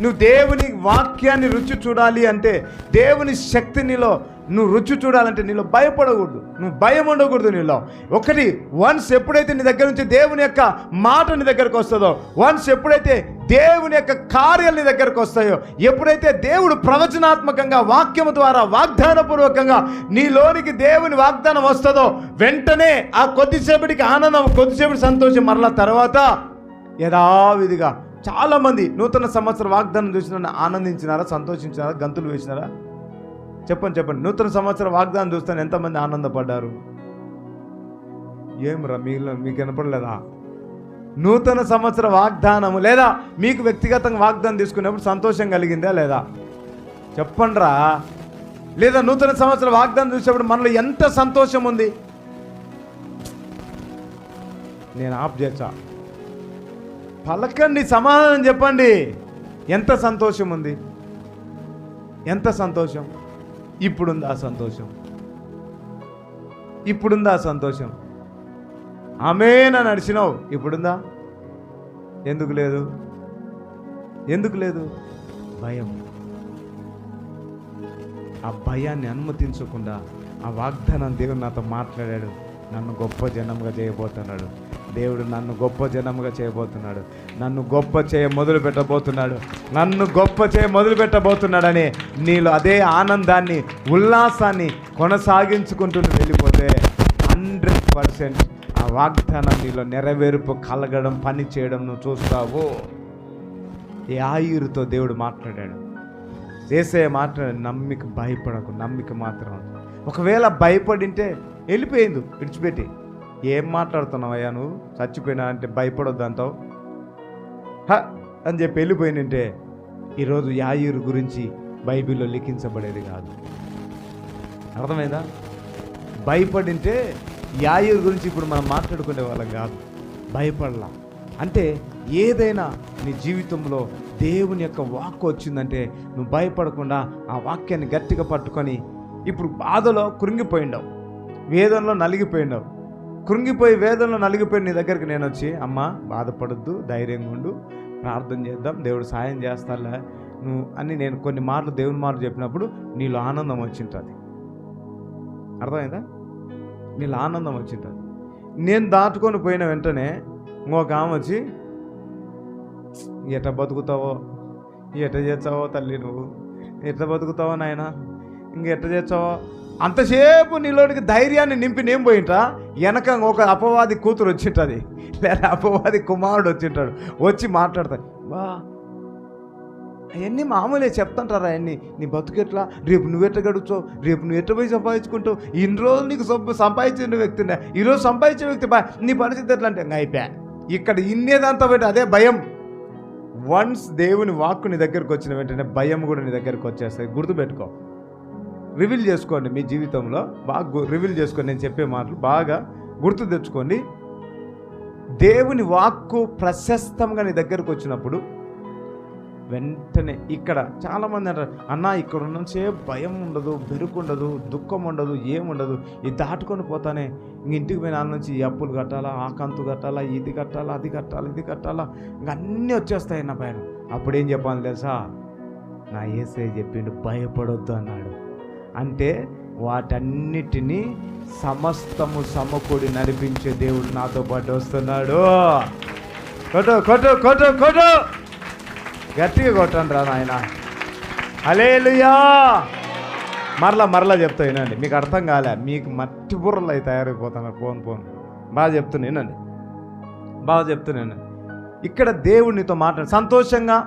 నువ్వు దేవుని వాక్యాన్ని రుచి చూడాలి అంటే, దేవుని శక్తి నీలో నువ్వు రుచి చూడాలంటే నీలో భయపడకూడదు, నువ్వు భయం ఉండకూడదు నీలో. ఒకటి, వన్స్ ఎప్పుడైతే నీ దగ్గర నుంచి దేవుని యొక్క మాట నీ దగ్గరకు వస్తుందో, వన్స్ ఎప్పుడైతే దేవుని యొక్క కార్యాలు నీ దగ్గరకు వస్తాయో, ఎప్పుడైతే దేవుడు ప్రవచనాత్మకంగా వాక్యము ద్వారా వాగ్దానపూర్వకంగా నీలోనికి దేవుని వాగ్దానం వస్తుందో, వెంటనే ఆ కొద్దిసేపటికి ఆనందం, కొద్దిసేపటి సంతోషం, మరలా తర్వాత యథావిధిగా. చాలామంది నూతన సంవత్సర వాగ్దానం చూసిన ఆనందించినారా, సంతోషించినారా, గంతులు వేసినారా? చెప్పండి. నూతన సంవత్సర వాగ్దానం చూస్తాను ఎంతమంది ఆనందపడ్డారు? ఏమరా మీకు వినపడలేదా? నూతన సంవత్సర వాగ్దానము లేదా మీకు వ్యక్తిగతంగా వాగ్దానం తీసుకునేప్పుడు సంతోషం కలిగిందా లేదా? చెప్పండిరా. లేదా నూతన సంవత్సర వాగ్దానం చూసేప్పుడు మనలో ఎంత సంతోషం ఉంది? నేను ఆఫ్ చేసా. పలకండి, సమాధానం చెప్పండి. ఎంత సంతోషం ఉంది? ఎంత సంతోషం? ఇప్పుడుందా సంతోషం? ఇప్పుడుందా సంతోషం? ఆమేన్ అని నడిచినావు, ఇప్పుడుందా? ఎందుకు లేదు? ఎందుకు లేదు? భయం. ఆ భయాన్ని అనుమతించకుండా ఆ వాగ్దానం దేవుడు నాతో మాట్లాడాడు. నన్ను గొప్ప జనంగా చేయబోతున్నాడు దేవుడు, నన్ను గొప్ప జనంగా చేయబోతున్నాడు, నన్ను గొప్ప చేయ మొదలు పెట్టబోతున్నాడని నీలో అదే ఆనందాన్ని, ఉల్లాసాన్ని కొనసాగించుకుంటూ వెళ్ళిపోతే 100% ఆ వాగ్దానం నీలో నెరవేర్పు కలగడం, పని చేయడం నువ్వు చూస్తావు. యాయిరుతో దేవుడు మాట్లాడాడు, యేసయ్య మాట్లాడాడు. నమ్మిక భయపడకు, నమ్మిక మాత్రం. ఒకవేళ భయపడింటే వెళ్ళిపోయింది విడిచిపెట్టి. ఏం మాట్లాడుతున్నావయ్యా నువ్వు? చచ్చిపోయినా అంటే భయపడొద్దు అంటావు అని చెప్పి వెళ్ళిపోయినంటే ఈరోజు యాయిరు గురించి బైబిల్లో లిఖించబడేది కాదు. అర్థమైందా? భయపడింటే యాయిరు గురించి ఇప్పుడు మనం మాట్లాడుకునే వాళ్ళం కాదు. భయపడలా అంటే ఏదైనా నీ జీవితంలో దేవుని యొక్క వాక్కు వచ్చిందంటే నువ్వు భయపడకుండా ఆ వాక్యాన్ని గట్టిగా పట్టుకొని, ఇప్పుడు బాధలో కృంగిపోయిండావు, వేదనలో నలిగిపోయిండావు, కృంగిపోయి వేదనలో నలిగిపోయి నీ దగ్గరికి నేను వచ్చి, అమ్మ బాధపడొద్దు, ధైర్యంగా ఉండు, ప్రార్థన చేద్దాం, దేవుడు సాయం చేస్తాలే నువ్వు అని నేను కొన్ని మాటలు దేవుని మాటలు చెప్పినప్పుడు నీలో ఆనందం వచ్చింటుంది. అర్థమైందా? నీలో ఆనందం వచ్చింటుంది. నేను దాటుకొని పోయిన వెంటనే ఇంకొక ఆమె వచ్చి, ఎట్లా బతుకుతావో, ఎట్లా చేస్తావో తల్లి, నువ్వు ఎట్లా బతుకుతావో నాయన, ఇంకెట్లా చేస్తావో, అంతసేపు నీలోనికి ధైర్యాన్ని నింపి నేను పోయింటా, వెనక ఒక అపవాది కూతురు వచ్చింటుంది, లేదా అపవాది కుమారుడు వచ్చింటాడు, వచ్చి మాట్లాడతాడు, బా అవన్నీ మామూలే చెప్తుంటారా అవన్నీ. నీ బతుకెట్లా, రేపు నువ్వెట్లా గడుపుతావు, రేపు నువ్వు ఎట్లా పోయి సంపాదించుకుంటావు, ఇన్ని రోజులు నీకు సంపాదించిన వ్యక్తినే ఈరోజు సంపాదించిన వ్యక్తి నీ పరిస్థితి ఎట్లా అంటే అయిపోయా. ఇక్కడ ఇన్నేదంతా పెట్టి అదే భయం. వన్స్ దేవుని వాక్కు నీ దగ్గరకు వచ్చిన వెంటనే భయం కూడా నీ దగ్గరకు వచ్చేస్తాయి. గుర్తుపెట్టుకో, రివీల్ చేసుకోండి మీ జీవితంలో, బాగా రివీల్ చేసుకోండి. నేను చెప్పే మాటలు బాగా గుర్తు తెచ్చుకోండి. దేవుని వాక్కు ప్రశస్తంగా నీ దగ్గరకు వచ్చినప్పుడు వెంటనే ఇక్కడ చాలామంది అంటారు, అన్న ఇక్కడ ఉన్నసేపు భయం ఉండదు, బెరుకు ఉండదు, దుఃఖం ఉండదు, ఏముండదు, ఇది దాటుకొని పోతానే ఇంక ఇంటికి పోయిన వాళ్ళ నుంచి ఈ అప్పులు కట్టాలా, ఆ కంతు కట్టాలా, ఇది కట్టాలా, అది కట్టాలా, ఇది కట్టాలా, ఇంక అన్నీ వచ్చేస్తాయి నా పైన. అప్పుడేం చెప్పాలి తెలుసా? నా యేసయ్య చెప్పిండు భయపడొద్దు అన్నాడు. అంటే వాటన్నిటినీ సమస్తము సమకూడి నడిపించే దేవుడు నాతో పాటు వస్తున్నాడు. కొట్టు కొట్టు కొట్టు కొట్టు, గట్టిగా కొట్టండి రా నాయన. హల్లెలూయా. మరలా చెప్తా వినండి, మీకు అర్థం కాలే, మీకు మట్టి బుర్రలు అయి తయారైపోతున్నారు. పోను బాగా చెప్తున్నానండి, బాగా చెప్తున్నాను. ఇక్కడ దేవుడు నీతో మాట్లాడు. సంతోషంగా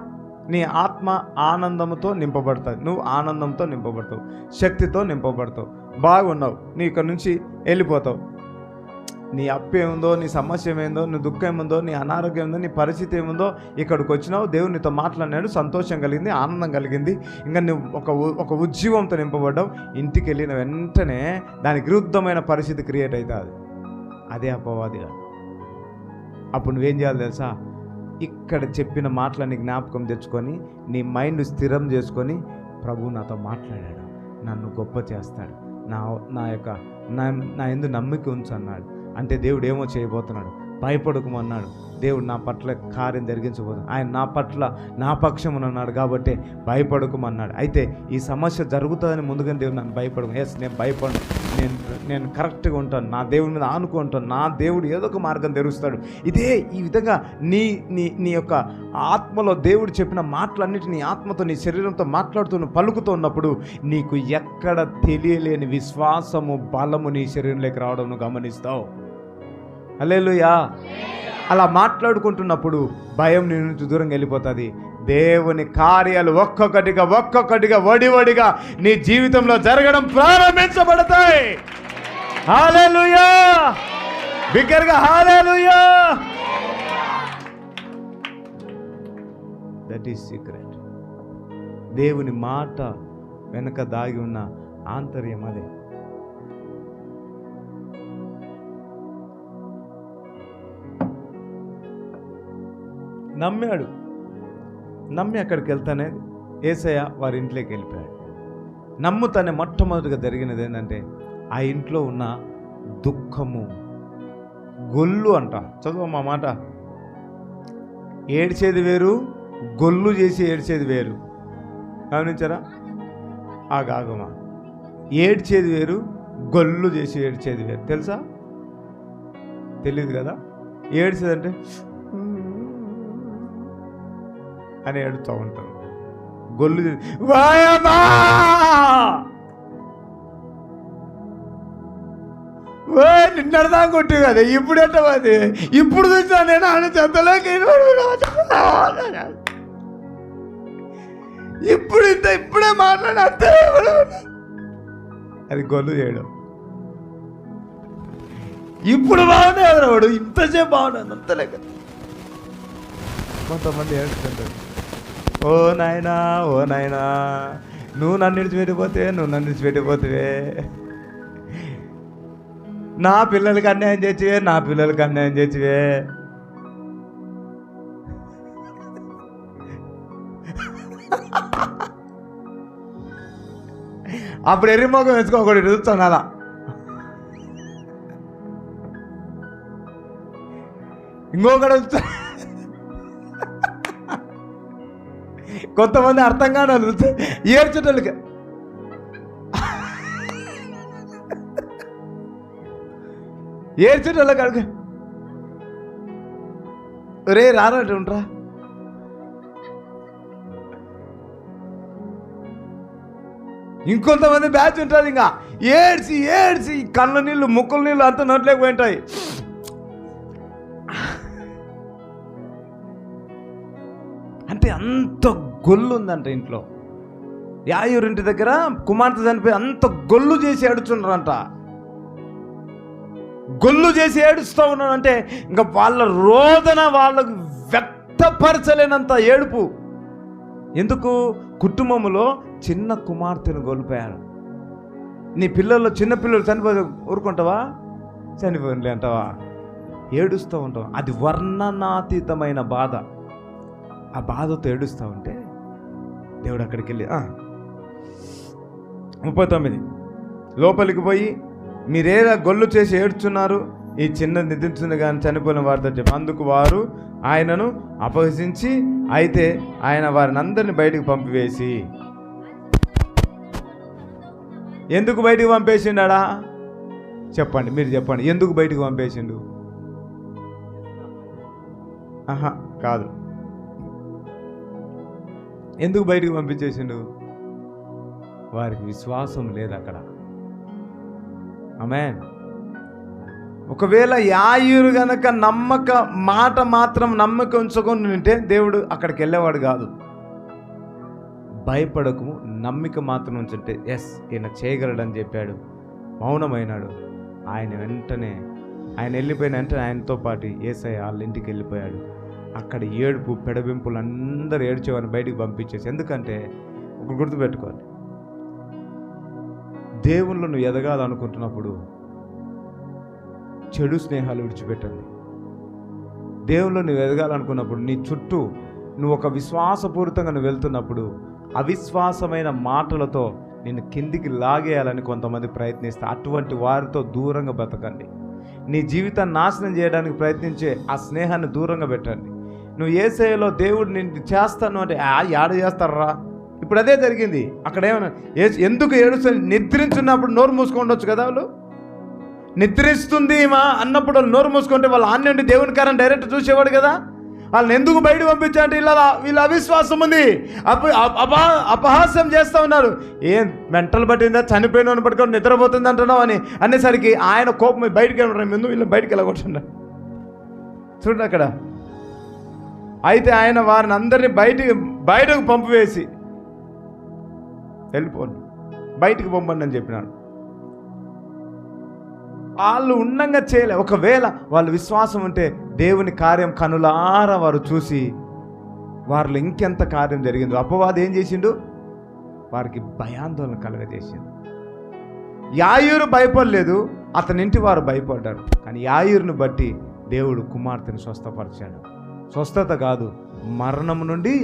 నీ ఆత్మ ఆనందంతో నింపబడుతుంది, నువ్వు ఆనందంతో నింపబడతావు, శక్తితో నింపబడతావు, బాగున్నావు. నీ ఇక్కడ నుంచి వెళ్ళిపోతావు. నీ అప్పు ఏముందో, నీ సమస్య ఏమైందో, నీ దుఃఖం ఏముందో, నీ అనారోగ్యం ఏముందో, నీ పరిస్థితి ఏముందో, ఇక్కడికి వచ్చినావు, దేవుడు నీతో మాట్లాడినాడు, సంతోషం కలిగింది, ఆనందం కలిగింది, ఇంకా నువ్వు ఒక ఉజ్జీవంతో నింపబడ్డావు. ఇంటికి వెళ్ళిన వెంటనే దానికి విరుద్ధమైన పరిస్థితి క్రియేట్ అవుతుంది. అదే అపవాదిగా. అప్పుడు నువ్వేం చేయాలి తెలుసా? ఇక్కడ చెప్పిన మాటలని జ్ఞాపకం తెచ్చుకొని నీ మైండ్ స్థిరం చేసుకొని, ప్రభు నాతో మాట్లాడాడు, నన్ను గొప్ప చేస్తాడు, నా యందు నమ్మిక ఉంచు అన్నాడు. అంటే దేవుడు ఏమో చేయబోతున్నాడు. భయపడకమన్నాడు. దేవుడు నా పట్ల కార్యం జరిగించబోతున్నాడు. ఆయన నా పట్ల నా పక్షమునన్నాడు కాబట్టి భయపడకమన్నాడు. అయితే ఈ సమస్య జరుగుతుందని ముందుగానే దేవుడు నన్ను భయపడకు. నేను భయపడను, నేను కరెక్ట్గా ఉంటాను, నా దేవుడి మీద ఆనుకుంటాను, నా దేవుడు ఏదో ఒక మార్గం తెరుస్తాడు. ఇదే ఈ విధంగా నీ యొక్క ఆత్మలో దేవుడు చెప్పిన మాటలన్నిటి నీ ఆత్మతో, నీ శరీరంతో మాట్లాడుతూ పలుకుతూ ఉన్నప్పుడు నీకు ఎక్కడ తెలియలేని విశ్వాసము, బలము నీ శరీరంలోకి రావడం నువ్వు గమనిస్తావు. హల్లెలూయా. అలా మాట్లాడుకుంటున్నప్పుడు భయం నీ నుంచి దూరంగా వెళ్ళిపోతుంది. దేవుని కార్యాలు ఒక్కొక్కటిగా వడివడిగా నీ జీవితంలో జరగడం ప్రారంభించబడతాయి. హల్లెలూయా. బిగ్గరగా హల్లెలూయా. That is secret. దేవుని మాట వెనక దాగి ఉన్న ఆంతర్యం అదే. నమ్మి అక్కడికి వెళ్తానే యేసయ్య వారి ఇంట్లోకి వెళ్ళిపోయాడు. నమ్ముతానే మొట్టమొదటిగా జరిగినది ఏంటంటే ఆ ఇంట్లో ఉన్న దుఃఖము, గొల్లు అంట. చదువు మా మాట. ఏడ్చేది వేరు, గొల్లు చేసి ఏడ్చేది వేరు. గమనించారా? ఆగమా. ఏడ్చేది వేరు, గొల్లు చేసి ఏడ్చేది వేరు. తెలుసా? తెలియదు కదా. ఏడ్చేదంటే అని ఏడుతూ ఉంటారు. గొల్లు వాయమా నిన్నడదా కొట్టు కదా, ఇప్పుడు ఎట్టది, ఇప్పుడు చూసా నేను ఆయన చెత్తలోకి ఇప్పుడే మాట్లాడే. అది గొల్లు చేయడం. ఇప్పుడు బాగున్నాయి ఎవరు, ఇంతసేపు బాగున్నాను అంతలేక. కొంతమంది ఏడుస్తుంటారు, ఓ నాయనా నువ్వు నన్ను విడిచిపెట్టిపోతే నా పిల్లలకి అన్యాయం చేసివే. అప్పుడు ఎర్రిమోగం వేసుకోకూడదు, చూస్తాను అలా. ఇంకొకటి కొంతమంది అర్థం కాని ఏడ్చేటోళ్ళకి అడుగు, రే రానట్టు ఉంటారా. ఇంకొంతమంది బ్యాచ్ ఉంటుంది, ఇంకా ఏడ్చి కళ్ళ నీళ్ళు, ముక్కుల నీళ్ళు అంతా నోట్లేక పోయింటాయి. అంటే అంటే అంత గొల్లు ఉందంట ఇంట్లో. యాయూరు ఇంటి దగ్గర కుమార్తె చనిపోయి అంత గొల్లు చేసి ఏడుచున్నారంట. గొల్లు చేసి ఏడుస్తూ ఉన్నాడంటే ఇంకా వాళ్ళ రోదన వాళ్ళకు వ్యక్తపరచలేనంత ఏడుపు. ఎందుకు? కుటుంబంలో చిన్న కుమార్తెను కోల్పోయారు. నీ పిల్లల్లో చిన్న పిల్లలు చనిపోతే ఊరుకుంటావా? చనిపోయింది అంటావా? ఏడుస్తూ ఉంటావు. అది వర్ణనాతీతమైన బాధ. ఆ బాధతో ఏడుస్తూ ఉంటే దేవుడు అక్కడికి వెళ్ళి 39 లోపలికి పోయి, మీరేలా గొల్లు చేసి ఏడ్చున్నారు, ఈ చిన్న నిద్రించింది కానీ చనిపోయిన వారితో చెప్పి. అందుకు వారు ఆయనను అపహసించి, అయితే ఆయన వారిని అందరినీ బయటికి పంపివేసి. ఎందుకు బయటికి పంపేసిండా? చెప్పండి, మీరు చెప్పండి. ఎందుకు బయటికి పంపేసిండు? కాదు, ఎందుకు బయటికి పంపించేసిండు? వారికి విశ్వాసం లేదు అక్కడ. ఆమేన్. ఒకవేళ యాయూరు గనక మాట మాత్రం నమ్మకం ఉంచుకొని ఉంటే దేవుడు అక్కడికి వెళ్ళేవాడు కాదు. భయపడకు, నమ్మిక మాత్రం ఉంచుంటే ఎస్ ఈయన చేయగలడని చెప్పాడు. మౌనమైనాడు. ఆయన వెళ్ళిపోయిన వెంటనే ఆయనతో పాటు యేసయ్య వాళ్ళ ఇంటికి వెళ్ళిపోయాడు. అక్కడ ఏడుపు పెడబింపులు అందరూ ఏడ్చేవారిని బయటికి పంపించేసి. ఎందుకంటే ఒక గుర్తుపెట్టుకోవాలి, దేవుళ్ళు నువ్వు ఎదగాలనుకుంటున్నప్పుడు చెడు స్నేహాలు విడిచిపెట్టండి. దేవుళ్ళు నువ్వు ఎదగాలనుకున్నప్పుడు నీ చుట్టూ నువ్వు ఒక విశ్వాసపూరితంగా నువ్వు వెళ్తున్నప్పుడు అవిశ్వాసమైన మాటలతో నిన్ను కిందికి లాగేయాలని కొంతమంది ప్రయత్నిస్తారు. అటువంటి వారితో దూరంగా బ్రతకండి. నీ జీవితాన్ని నాశనం చేయడానికి ప్రయత్నించే ఆ స్నేహాన్ని దూరంగా పెట్టండి. నువ్వు యేసయ్యలో దేవుడు నిన్ను చేస్తాను అంటే యాడ చేస్తారా? ఇప్పుడు అదే జరిగింది. అక్కడ ఏమన్నా ఎందుకు ఏడుస్తుంది? నిద్రించున్నప్పుడు నోరు మూసుకుండొచ్చు కదా. వాళ్ళు నిద్రిస్తుంది మా అన్నప్పుడు వాళ్ళు నోరు మూసుకుంటే వాళ్ళు ఆన్యండి దేవుని కారణం డైరెక్ట్ చూసేవాడు కదా. వాళ్ళని ఎందుకు బయట పంపించాలంటే వీళ్ళ అవిశ్వాసం ఉంది, అపహాస్యం చేస్తూ ఉన్నారు. ఏం మెంటల్ పట్టిందా? చనిపోయిన పట్టుకొని నిద్రపోతుంది అంటున్నావు అని అనేసరికి ఆయన కోపం బయటికి వెళ్ళడం. ఎందుకు వీళ్ళని బయటికి వెళ్ళగొట్టండి చూడండి అక్కడ. అయితే ఆయన వారిని అందరినీ బయటకు పంపివేసి వెళ్ళిపోండి, బయటికి పంపండి అని చెప్పినాడు. వాళ్ళు ఉండంగా చేయలే. ఒకవేళ వాళ్ళ విశ్వాసం ఉంటే దేవుని కార్యం కనులారా వారు చూసి వారిలో ఇంకెంత కార్యం జరిగిందో. అపవాది ఏం చేసిండు? వారికి భయాందోళన కలగజేసిండు. యాయూరు భయపడలేదు, అతని ఇంటి వారు భయపడ్డారు. కానీ యాయూరుని బట్టి దేవుడు కుమార్తెను స్వస్థపరిచాడు. స్వస్థత కాదు, మరణం నుండి.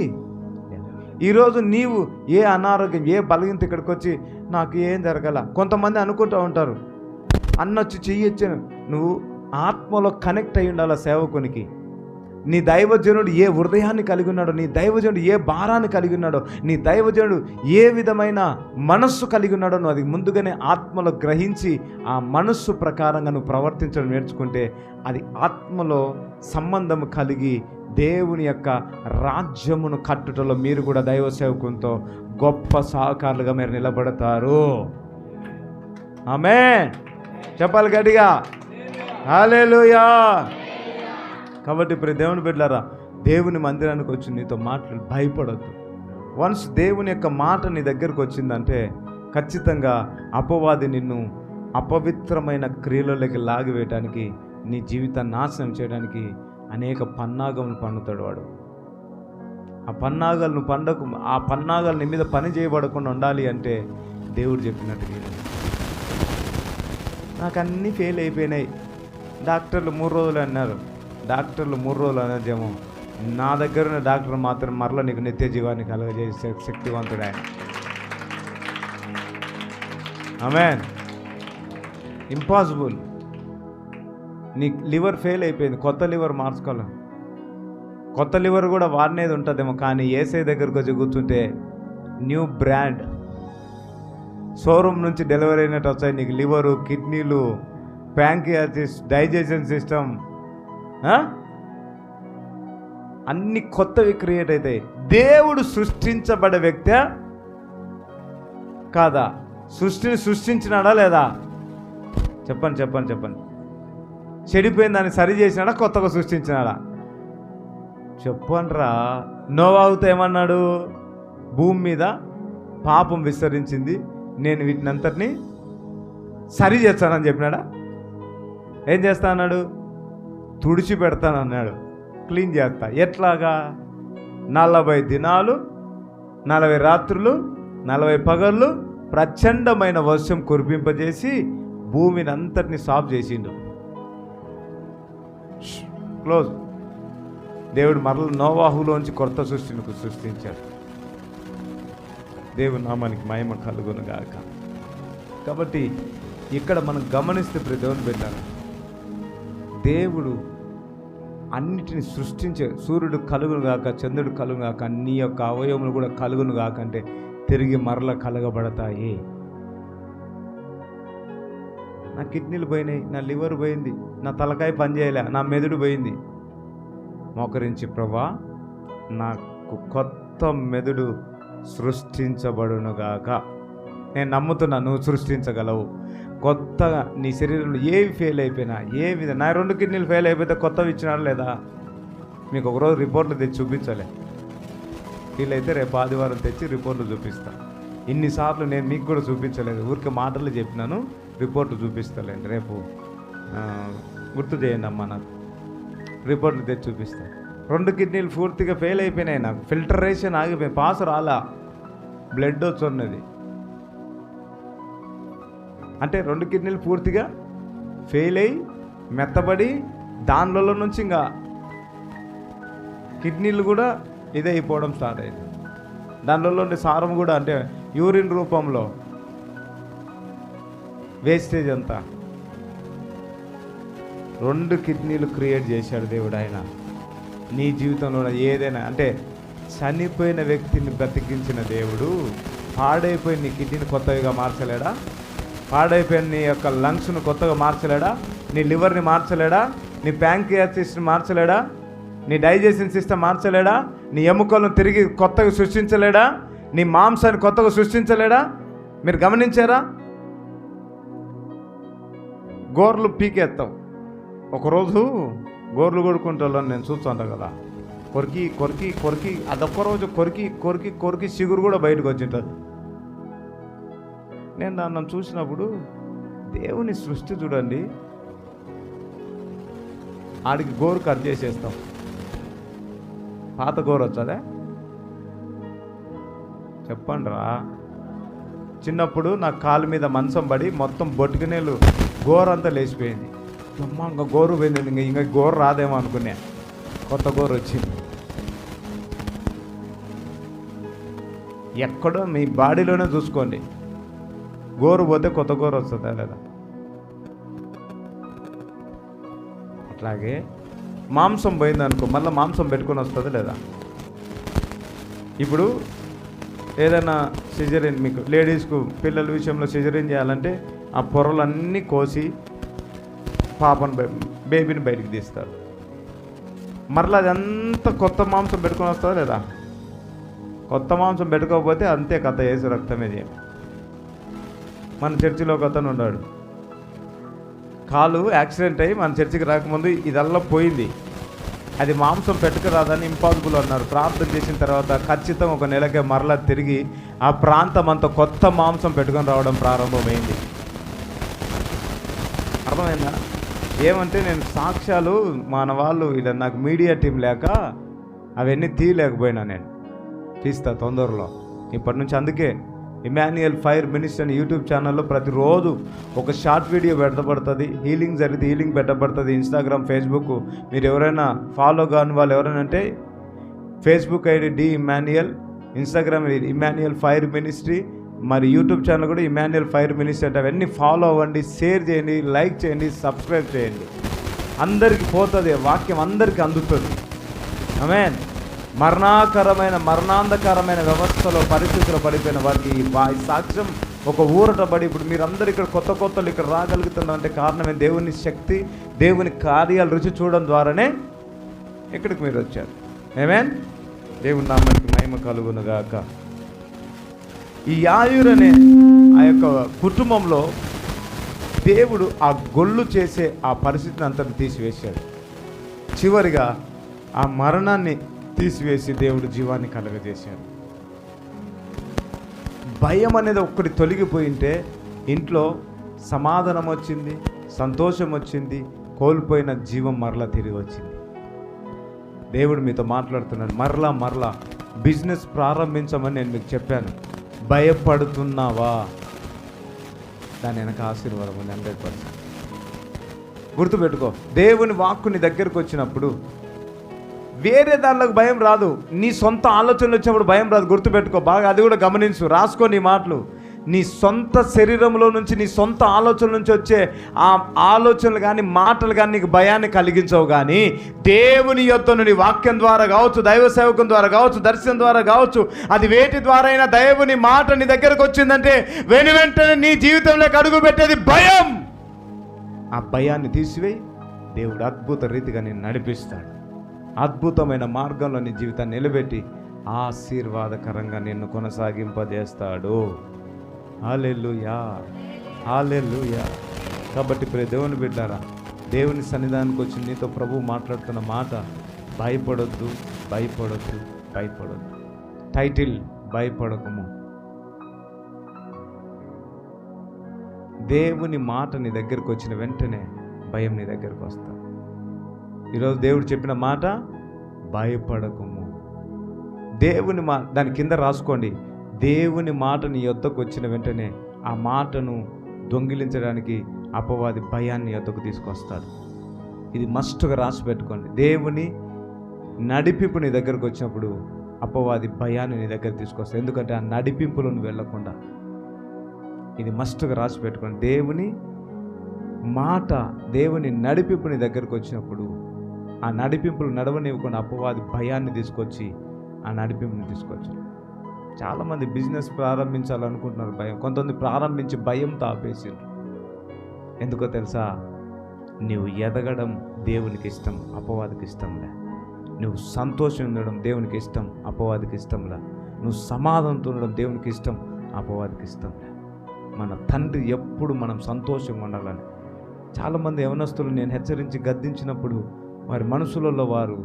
ఈరోజు నీవు ఏ అనారోగ్యం, ఏ బలహీనత ఇక్కడికి వచ్చి నాకు ఏం జరగల కొంతమంది అనుకుంటూ ఉంటారు. అన్నొచ్చి చెయ్యొచ్చాను. నువ్వు ఆత్మలో కనెక్ట్ అయ్యి ఉండాలి సేవకునికి. నీ దైవజనుడు ఏ హృదయాన్ని కలిగి ఉన్నాడో, నీ దైవజనుడు ఏ భారాన్ని కలిగి ఉన్నాడో, నీ దైవజనుడు ఏ విధమైన మనస్సు కలిగి ఉన్నాడో నువ్వు అది ముందుగానే ఆత్మలో గ్రహించి ఆ మనస్సు ప్రకారంగా నువ్వు ప్రవర్తించడం నేర్చుకుంటే అది ఆత్మలో సంబంధం కలిగి దేవుని యొక్క రాజ్యమును కట్టుటలో మీరు కూడా దైవ సేవకునితో గొప్ప సహకారులుగా మీరు నిలబడతారు. ఆమేన్. చెప్పాలి గట్టిగా హల్లెలూయా. కాబట్టి ఇప్పుడు దేవుని బిడ్డలారా, దేవుని మందిరానికి వచ్చి నీతో మాట్లాడి భయపడొద్దు. వన్స్ దేవుని యొక్క మాట నీ దగ్గరకు వచ్చిందంటే ఖచ్చితంగా అపవాది నిన్ను అపవిత్రమైన క్రియలలోకి లాగివేయడానికి, నీ జీవితాన్ని నాశనం చేయడానికి అనేక పన్నాగములు పన్నుతాడు వాడు. ఆ పన్నాగాలను ఆ పన్నాగాలు నీ మీద పని చేయబడకుండా ఉండాలి అంటే దేవుడు చెప్పినట్టు నాకు అన్నీ ఫెయిల్ అయిపోయినాయి. డాక్టర్లు 3 రోజులు అన్నారు. డాక్టర్లు 3 రోజులు అనేదేమో, నా దగ్గర ఉన్న డాక్టర్ మాత్రం మరలా నీకు నిత్య జీవాన్ని కలగజేసే శక్తివంతుడు ఆయన. ఆమేన్. ఇంపాసిబుల్. నీ లివర్ ఫెయిల్ అయిపోయింది, కొత్త లివర్ మార్చుకోవాలి. కొత్త లివర్ కూడా వాడినేది ఉంటుందేమో, కానీ యేసయ్య దగ్గరకు వచ్చి కూర్చుంటే న్యూ బ్రాండ్ షోరూమ్ నుంచి డెలివరీ అయినట్టు వస్తాయి నీకు లివరు, కిడ్నీలు, ప్యాంక్రియాసిస్, డైజెషన్ సిస్టమ్ అన్ని కొత్తవి క్రియేట్ అవుతాయి. దేవుడు సృష్టించబడే వ్యక్తి కాదా? సృష్టిని సృష్టించినాడా లేదా? చెప్పండి చెప్పండి చెప్పండి. చెడిపోయిన దాన్ని సరి చేసినాడా, కొత్తగా సృష్టించినాడా? చెప్పండిరా. నోవాహుతో ఏమన్నాడు? భూమి మీద పాపం విస్తరించింది, నేను వీటినంతటిని సరి చేస్తానని చెప్పినాడా? ఏం చేస్తా అన్నాడు? తుడిచి పెడతానన్నాడు, క్లీన్ చేస్తా. ఎట్లాగా? 40 దినాలు 40 రాత్రులు 40 పగళ్ళు ప్రచండమైన వర్షం కురిపింపజేసి భూమిని అంతటిని సాఫ్ చేసిండు. క్లోజ్. దేవుడు మరల నోవాహులోంచి కొత్త సృష్టిని సృష్టించాడు. దేవుని నామానికి మహిమ కలుగును గాక. కాబట్టి ఇక్కడ మనం గమనిస్తే దేవుని పెట్టాలి, దేవుడు అన్నిటిని సృష్టించే, సూర్యుడు కలుగును గాక, చంద్రుడు కలుగును గాక, నీ యొక్క అవయవములు కూడా కలుగును గాక అంటే తిరిగి మరల కలగబడతాయి. నా కిడ్నీలు పోయినాయి, నా లివర్ పోయింది, నా తలకాయ పనిచేయలే, నా మెదడు పోయింది. మోకరించి, ప్రభా నాకు కొత్త మెదడు సృష్టించబడునుగాక. నేను నమ్ముతున్నా, నువ్వు సృష్టించగలవు. కొత్తగా నీ శరీరంలో ఏవి ఫెయిల్ అయిపోయినా, ఏ విధంగా నా 2 కిడ్నీలు ఫెయిల్ అయిపోతే కొత్తవి ఇచ్చినాడు లేదా? మీకు ఒకరోజు రిపోర్ట్లు తెచ్చి చూపించాలి. వీళ్ళైతే రేపు ఆదివారం తెచ్చి రిపోర్ట్లు చూపిస్తా. ఇన్నిసార్లు నేను మీకు కూడా చూపించలేదు, ఊరికే మాటలు చెప్పినాను, రిపోర్ట్లు చూపిస్తలేండి. రేపు గుర్తు చేయండి అమ్మా, నాకు రిపోర్ట్లు తెచ్చి చూపిస్తా. 2 కిడ్నీలు పూర్తిగా ఫెయిల్ అయిపోయినాయి, నాకు ఫిల్టరేషన్ ఆగిపోయి, పాస్ రాలా, బ్లడ్ వచ్చున్నది. అంటే 2 కిడ్నీలు పూర్తిగా ఫెయిల్ అయ్యి మెత్తబడి దానిలో నుంచి ఇంకా కిడ్నీలు కూడా ఇదే అయిపోవడం స్టార్ట్ అయింది. దానిలో ఉండే సారం కూడా, అంటే యూరిన్ రూపంలో వేస్టేజ్ అంతా. 2 కిడ్నీలు క్రియేట్ చేశాడు దేవుడు. ఆయన నీ జీవితంలో ఏదైనా, అంటే చనిపోయిన వ్యక్తిని బ్రతికించిన దేవుడు పాడైపోయిన నీ కిడ్నీని కొత్తగా మార్చలేడా? పాడైపోయిన నీ యొక్క లంగ్స్ను కొత్తగా మార్చలేడా? నీ లివర్ని మార్చలేడా? నీ ప్యాంక్రియాసిస్ని మార్చలేడా? నీ డైజెషన్ సిస్టమ్ మార్చలేడా? నీ ఎముకలను తిరిగి కొత్తగా సృష్టించలేడా? నీ మాంసాన్ని కొత్తగా సృష్టించలేడా? మీరు గమనించారా? గోర్లు పీకేస్తావు. ఒకరోజు గోర్లు కొడుకుంటాను నేను చూస్తుంటా కదా, కొరికి కొరికి కొరికి, అదొక్కరోజు కొరికి కొరికి కొరికి చిగురు కూడా బయటకు వచ్చింటుంది. నేను దాన్ని చూసినప్పుడు, దేవుని సృష్టి చూడండి, ఆడికి గోరు కట్ చేసేస్తాం. పాత గోరు వచ్చాదే? చెప్పండి రా. చిన్నప్పుడు నా కాలు మీద మంచం పడి మొత్తం బొట్టుకునేలు గోరంతా లేచిపోయింది. అమ్మ, ఇంకా గోరు పోయింది, ఇంకా గోరు రాదేమో అనుకున్నా. కొత్త గోరు వచ్చింది. ఎక్కడో మీ బాడీలోనే చూసుకోండి, గోరు పోతే కొత్త గోరు వస్తుందా లేదా? అట్లాగే మాంసం పోయింది అనుకో, మళ్ళీ మాంసం పెట్టుకొని వస్తుంది లేదా? ఇప్పుడు ఏదైనా సిజరీన్, మీకు లేడీస్కు పిల్లల విషయంలో సిజరీన్ చేయాలంటే ఆ పొరలన్నీ కోసి బేబీని బయటికి తీస్తారు. మరలా అదంతా కొత్త మాంసం పెట్టుకొని వస్తుందా లేదా? కొత్త మాంసం పెట్టుకోకపోతే అంతే కథ, యేసు రక్తమే చేయాలి. మన చర్చిలో ఒక అతను ఉన్నాడు, కాలు యాక్సిడెంట్ అయ్యి మన చర్చికి రాకముందు ఇదల్లా పోయింది. అది మాంసం పెట్టుకురాదని ఇంపాసిబుల్ అన్నారు. ప్రార్థన చేసిన తర్వాత ఖచ్చితంగా 1 నెలకే మరలా తిరిగి ఆ ప్రాంతం అంతా కొత్త మాంసం పెట్టుకొని రావడం ప్రారంభమైంది. అర్థమైందా? ఏమంటే నేను సాక్ష్యాలు మన వాళ్ళు ఇలా నాకు మీడియా టీం లేక అవన్నీ తీయలేకపోయినా, నేను తీస్తా తొందరలో ఇప్పటి నుంచి. అందుకే ఇమాన్యుయల్ ఫైర్ మినిస్ట్రీ అని యూట్యూబ్ ఛానల్లో ప్రతిరోజు ఒక షార్ట్ వీడియో పెట్టబడుతుంది. హీలింగ్ జరిగితే హీలింగ్ పెట్టబడుతుంది. ఇన్స్టాగ్రామ్, ఫేస్బుక్, మీరు ఎవరైనా ఫాలో కాని వాళ్ళు ఎవరైనా అంటే Facebook ID D Emmanuel, Instagram Emmanuel fire ministry, మరి యూట్యూబ్ ఛానల్ కూడా ఇమాన్యుయల్ ఫైర్ మినిస్ట్రీ అంటే అవన్నీ ఫాలో అవ్వండి, షేర్ చేయండి, లైక్ చేయండి, సబ్స్క్రైబ్ చేయండి. అందరికీ పోతుంది వాక్యం, అందరికీ అందుతుంది. ఆమేన్. మరణాంధకరమైన వ్యవస్థలో పరిస్థితుల్లో పడిపోయిన వారికి ఈ సాక్ష్యం ఒక ఊరట పడి, ఇప్పుడు మీరందరూ ఇక్కడ కొత్తలు ఇక్కడ రాగలుగుతున్నారంటే కారణమే దేవుని శక్తి, దేవుని కార్యాలు రుచి చూడడం ద్వారానే ఇక్కడికి మీరు వచ్చారు. ఆమేన్. దేవుని నామానికి మహిమ కలుగును గాక. ఈ యాయూరనే ఆ యొక్క కుటుంబంలో దేవుడు ఆ గొల్లు చేసే ఆ పరిస్థితిని అంతా తీసివేశాడు. చివరిగా ఆ మరణాన్ని తీసివేసి దేవుడు జీవాన్ని కలగజేశాడు. భయం అనేది ఒక్కటి తొలగిపోయింటే ఇంట్లో సమాధానం వచ్చింది, సంతోషం వచ్చింది, కోల్పోయిన జీవం మరలా తిరిగి వచ్చింది. దేవుడు మీతో మాట్లాడుతున్నాడు. మరలా బిజినెస్ ప్రారంభించమని నేను మీకు చెప్పాను. భయపడుతున్నావా? దాని వెనక ఆశీర్వాదం ఉంది 100%. గుర్తుపెట్టుకో, దేవుని వాక్కు నీ దగ్గరకు వచ్చినప్పుడు వేరే దానిలోకి భయం రాదు. నీ సొంత ఆలోచనలు వచ్చినప్పుడు భయం రాదు. గుర్తుపెట్టుకో బాగా, అది కూడా గమనించు, రాసుకో నీ మాటలు. నీ సొంత శరీరంలో నుంచి, నీ సొంత ఆలోచనల నుంచి వచ్చే ఆ ఆలోచనలు కానీ మాటలు కానీ నీకు భయాన్ని కలిగించవు. కానీ దేవుని యొద్ద నీ వాక్యం ద్వారా కావచ్చు, దైవ సేవకం ద్వారా కావచ్చు, దర్శనం ద్వారా కావచ్చు, అది వేటి ద్వారా అయినా దేవుని మాట నీ దగ్గరకు వచ్చిందంటే వెంటనే నీ జీవితంలోకి అడుగు పెట్టేది భయం. ఆ భయాన్ని తీసివేయి, దేవుడు అద్భుత రీతిగా నేను నడిపిస్తాడు. అద్భుతమైన మార్గంలో నీ జీవితాన్ని నిలబెట్టి ఆశీర్వాదకరంగా నిన్ను కొనసాగింపజేస్తాడు. హల్లెలూయా, హల్లెలూయా. కాబట్టి ప్రియ దేవుని బిడ్డారా, దేవుని సన్నిధానానికి వచ్చి నీతో ప్రభువు మాట్లాడుతున్న మాట, భయపడొద్దు, భయపడొద్దు, భయపడొద్దు. టైటిల్, భయపడకము. దేవుని మాట నీ దగ్గరకు వచ్చిన వెంటనే భయం నీ దగ్గరకు వస్తుంది. ఈరోజు దేవుడు చెప్పిన మాట, భయపడకము. దేవుని మాట, దాని కింద రాసుకోండి, దేవుని మాట నీ యొద్దకు వచ్చిన వెంటనే ఆ మాటను దొంగిలించడానికి అపవాది భయాన్ని యొద్దకు తీసుకొస్తాడు. ఇది మస్ట్గా రాసి పెట్టుకోండి. దేవుని నడిపింపు నీ దగ్గరకు వచ్చినప్పుడు అపవాది భయాన్ని నీ దగ్గర తీసుకొస్తాడు. ఎందుకంటే ఆ నడిపింపులను వెళ్ళకుండా. ఇది మస్ట్గా రాసి పెట్టుకోండి. దేవుని మాట, దేవుని నడిపింపు నీ దగ్గరకు వచ్చినప్పుడు ఆ నడిపింపులు నడవనివ్వకుండా అపవాది భయాన్ని తీసుకొచ్చి ఆ నడిపింపుని తీసుకొచ్చాడు. చాలామంది బిజినెస్ ప్రారంభించాలనుకుంటున్నారు, భయం. కొంతమంది ప్రారంభించి భయంతో ఆపేసారు. ఎందుకో తెలుసా? నువ్వు ఎదగడం దేవునికి ఇష్టం, అపవాదికి ఇష్టంలే. నువ్వు సంతోషం ఉండడం దేవునికి ఇష్టం, అపవాదికి ఇష్టంలే. నువ్వు సమాధానంతో ఉండడం దేవునికి ఇష్టం, అపవాదికి ఇష్టంలే. మన తండ్రి ఎప్పుడు మనం సంతోషంగా ఉండాలని. చాలామంది యవనస్తులు నేను హెచ్చరించి గద్దించినప్పుడు వారి మనసులలో వారు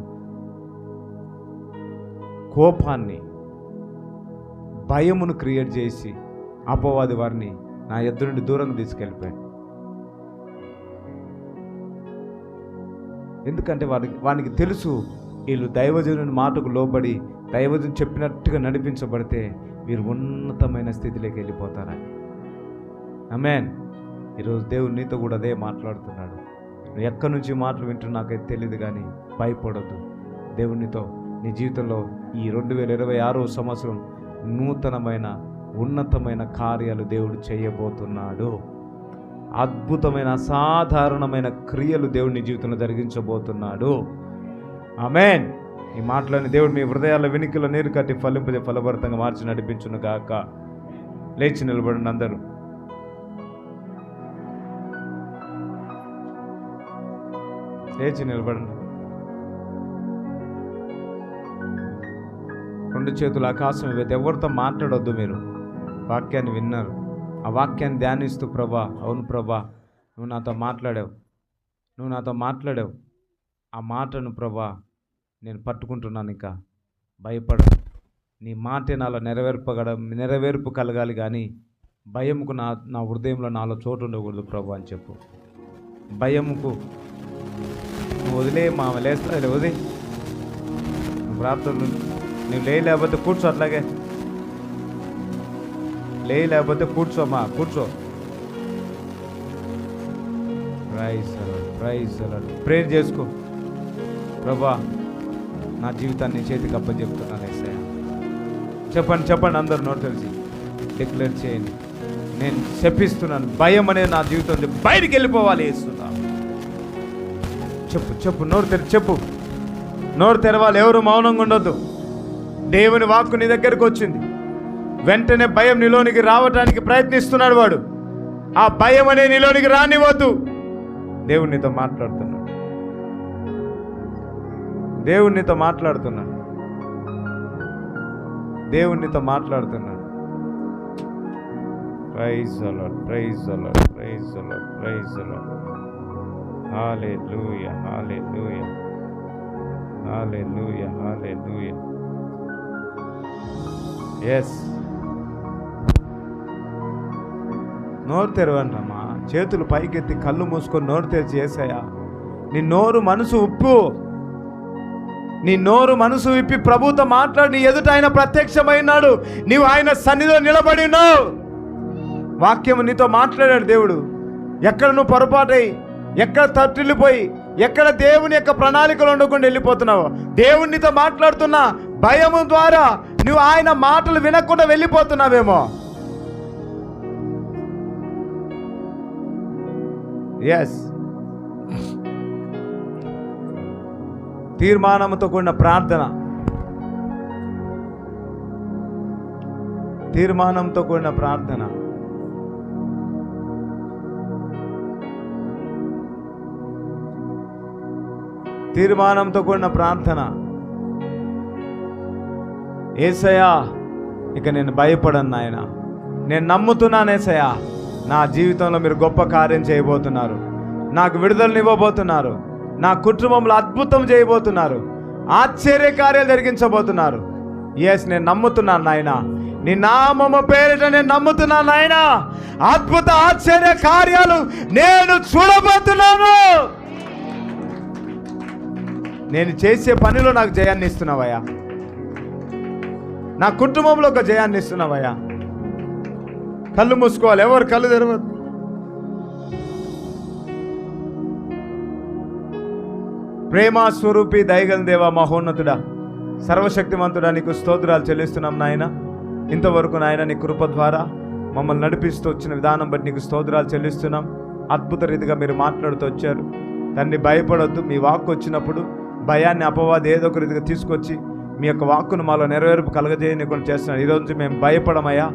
కోపాన్ని, భయమును క్రియేట్ చేసి అపవాది వారిని నా ఎదురు నుండి దూరంగా తీసుకెళ్ళిపోయాడు. ఎందుకంటే వానికి తెలుసు, వీళ్ళు దైవజనుని మాటకు లోబడి దైవజను చెప్పినట్టుగా నడిపించబడితే వీరు ఉన్నతమైన స్థితిలోకి వెళ్ళిపోతారని. ఆమేన్. ఈరోజు దేవుడు నీతో కూడా అదే మాట్లాడుతున్నాడు. నువ్వు ఎక్కడి నుంచి మాటలు వింటున్నా నాకైతే తెలియదు, కానీ భయపడొద్దు. దేవునితో నీ జీవితంలో ఈ 2026వ సంవత్సరం నూతనమైన ఉన్నతమైన కార్యాలు దేవుడు చేయబోతున్నాడు. అద్భుతమైన అసాధారణమైన క్రియలు దేవుడు నీ జీవితంలో జరిగించబోతున్నాడు. ఆమేన్. ఈ మాటలని దేవుడు మీ హృదయాల వెనుకలో నీరు కట్టి ఫలింపజే ఫలభరితంగా మార్చి నడిపించును గాక. లేచి నిలబడండి అందరూ. లేచి నిలబడండి. 2 చేతులు ఆకాశం ఇవ్వదు. ఎవరితో మాట్లాడొద్దు. మీరు వాక్యాన్ని విన్నారు, ఆ వాక్యాన్ని ధ్యానిస్తూ, ప్రభా, అవును ప్రభా, నువ్వు నాతో మాట్లాడావు, ఆ మాటను ప్రభా నేను పట్టుకుంటున్నాను. ఇంకా భయపడను. నీ మాటే నాలో నెరవేర్పు కలగాలి, కానీ భయముకు నా హృదయంలో నాలో చోటు ఉండకూడదు ప్రభా అని చెప్పు. భయముకు నువ్వు వదిలే, లేస్తా వదిలే. ప్రార్థనలు నువ్వు లేకపోతే కూర్చో, అట్లాగే లేకపోతే కూర్చోమ్మా, కూర్చో. ప్రేయర్ చేసుకో. ప్రభా, నా జీవితాన్ని చేతికి అప్పచెప్తున్నాను యేసయ్య. చెప్పండి అందరు నోరు తెలిసి డిక్లేర్ చేయండి. నేను శపిస్తున్నాను, భయం అనేది నా జీవితం నుంచి బయటికి వెళ్ళిపోవాలి యేసునా. చెప్పు నోరు తెరి, చెప్పు. నోరు తెరవాలి, ఎవరు మౌనంగా ఉండొద్దు. దేవుని వాక్కు నీ దగ్గరకు వచ్చింది, వెంటనే భయం నీలోనికి రావటానికి ప్రయత్నిస్తున్నాడు వాడు. ఆ భయం అనే నీలోనికి రానివ్వద్దు. దేవుడు నీతో మాట్లాడుతున్నాడు. Praise the Lord, praise the Lord, praise the Lord, praise the Lord. Hallelujah, hallelujah, hallelujah, hallelujah. Yes, నోరు తెరవంటమ్మా, చేతులు పైకెత్తి కళ్ళు మూసుకొని నోరు తెరిచి యేసయ్యా నీ నోరు మనసు ఉప్పు, నీ నోరు మనసు విప్పి ప్రభుతో మాట్లాడి నీ ఎదుట ఆయన ప్రత్యక్షమైనాడు, నీవు ఆయన సన్నిధిలో నిలబడి ఉన్నావు. వాక్యము నీతో మాట్లాడాడు దేవుడు. ఎక్కడ నువ్వు పొరపాటై, ఎక్కడ తట్టిల్లిపోయి, ఎక్కడ దేవుని యొక్క ప్రణాళికలు ఉండకుండా వెళ్ళిపోతున్నావు, దేవుడు నీతో మాట్లాడుతున్నా భయము ద్వారా నువ్వు ఆయన మాటలు వినకుండా వెళ్ళిపోతున్నావేమో. ఎస్, తీర్మానంతో కూడిన ప్రార్థన, తీర్మానంతో కూడిన ప్రార్థన. తీర్మానంతో కూడిన ప్రార్థన. యేసయ్యా ఇక నేను భయపడను నాయన, నేను నమ్ముతున్నాను యేసయ్యా, నా జీవితంలో మీరు గొప్ప కార్యం చేయబోతున్నారు, నాకు విడుదలను ఇవ్వబోతున్నారు, నా కుటుంబంలో అద్భుతం చేయబోతున్నారు, ఆశ్చర్య కార్యాలు జరిగించబోతున్నారు. ఎస్, నేను నమ్ముతున్నాను నాయన, నీ నామము పేరిట నేను నమ్ముతున్నాను నాయన, అద్భుత ఆశ్చర్య కార్యాలు నేను చూడబోతున్నాను. నేను చేసే పనిలో నాకు జయాన్ని ఇస్తున్నావయ్యా, నా కుటుంబంలో ఒక జయాన్ని ఇస్తున్నావయ్యా. కళ్ళు మూసుకోవాలి, ఎవరు కళ్ళు తెరవద్దు. ప్రేమ స్వరూపి దయగల దేవ, మహోన్నతుడా, సర్వశక్తిమంతుడా, నీకు స్తోత్రాలు చెల్లిస్తున్నాం నాయన. ఇంతవరకు నాయన నీ కృప ద్వారా మమ్మల్ని నడిపిస్తూ వచ్చిన విధానం బట్టి నీకు స్తోత్రాలు చెల్లిస్తున్నాం. అద్భుత రీతిగా మీరు మాట్లాడుతూ వచ్చారు తండ్రి. భయపడొద్దు, మీ వాక్కు వచ్చినప్పుడు భయాన్ని అపవాది ఏదో ఒక రీతిగా తీసుకొచ్చి మీ యొక్క వాక్కును మాలో నెరవేర్పు కలగజేయకుండా చేస్తున్నాడు. ఈరోజు నుంచి మేము భయపడమయ్యా,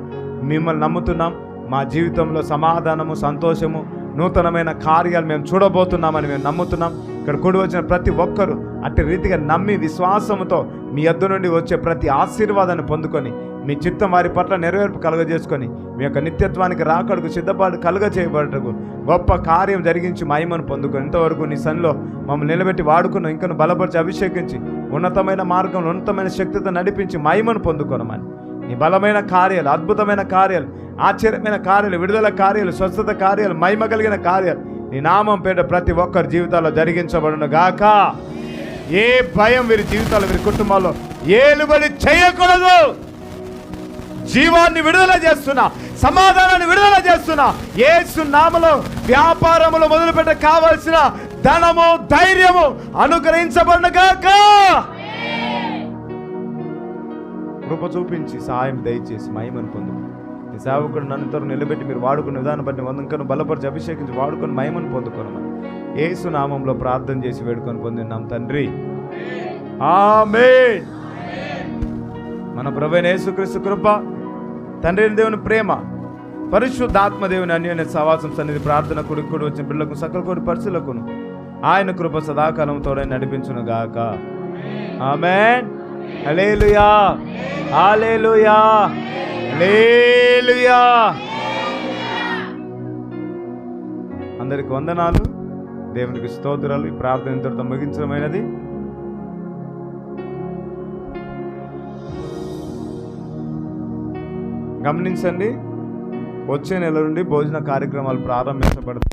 మిమ్మల్ని నమ్ముతున్నాం. మా జీవితంలో సమాధానము, సంతోషము, నూతనమైన కార్యాలు మేము చూడబోతున్నామని మేము నమ్ముతున్నాం. ఇక్కడ కూడి వచ్చిన ప్రతి ఒక్కరూ అట్టి రీతిగా నమ్మి విశ్వాసంతో మీ యొద్ద నుండి వచ్చే ప్రతి ఆశీర్వాదాన్ని పొందుకొని మీ చిత్తం వారి పట్ల నెరవేర్పు కలుగజేసుకొని మీ యొక్క నిత్యత్వానికి రాకడకు సిద్ధపాటు కలుగ చేయబడటకు గొప్ప కార్యం జరిగించి మహిమను పొందుకొని ఇంతవరకు నీ సన్నిలో మమ్మల్ని నిలబెట్టి వాడుకున్న ఇంకను బలపరిచి అభిషేకించి ఉన్నతమైన మార్గంలో ఉన్నతమైన శక్తితో నడిపించి మహిమను పొందుకోనమని నీ బలమైన కార్యాలు, అద్భుతమైన కార్యాలు, ఆశ్చర్యమైన కార్యాలు, విడుదల కార్యాలు, స్వస్థత కార్యాలు, మహిమ కలిగిన కార్యాలు నీ నామం పేట ప్రతి ఒక్కరి జీవితాల్లో జరిగించబడును గాక. ఏ భయం వీరి జీవితాల్లో, వీరి కుటుంబాల్లో ఏలుబడి చేయకూడదు. జీవాన్ని విడుదల చేస్తున్నా, సమాధానాన్ని విడుదల చేస్తున్నా. యేసు నామములో వ్యాపారములు మొదలుపెట్ట కావలసిన ధనము, ధైర్యము అనుగ్రహించబడును గాక. కృప చూపించి సహాయం దయచేసి మహిమను పొందు. ఈ సేవకుడు నన్ను త్వర నిలబెట్టి మీరు వాడుకున్న విధానం బట్టి వందకను బలపరిచి అభిషేకించి వాడుకొని మహిమను పొందుకోనమని యేసు నామంలో ప్రార్థన చేసి వేడుకొని పొందినాం తండ్రి, ఆమేన్. మన ప్రభువైన యేసుక్రీస్తు కృప, తండ్రి దేవుని ప్రేమ, పరిశుద్ధాత్మ దేవుని అన్యోన్య సహవాసం సన్నిధి ప్రార్థన కూడి వచ్చిన పిల్లలకు సకల కోడి పరిశులకును ఆయన కృప సదాకాలం తోడై నడిపించును గాక. ఆమేన్. హల్లెలూయా, హల్లెలూయా, హల్లెలూయా. అందరికి వందనాలు, దేవునికి స్తోత్రాలు. ఈ ప్రార్థన ఇంతటితో ముగించడమైనది. గమనించండి, వచ్చే నెల నుండి భోజన కార్యక్రమాలు ప్రారంభించబడతాయి.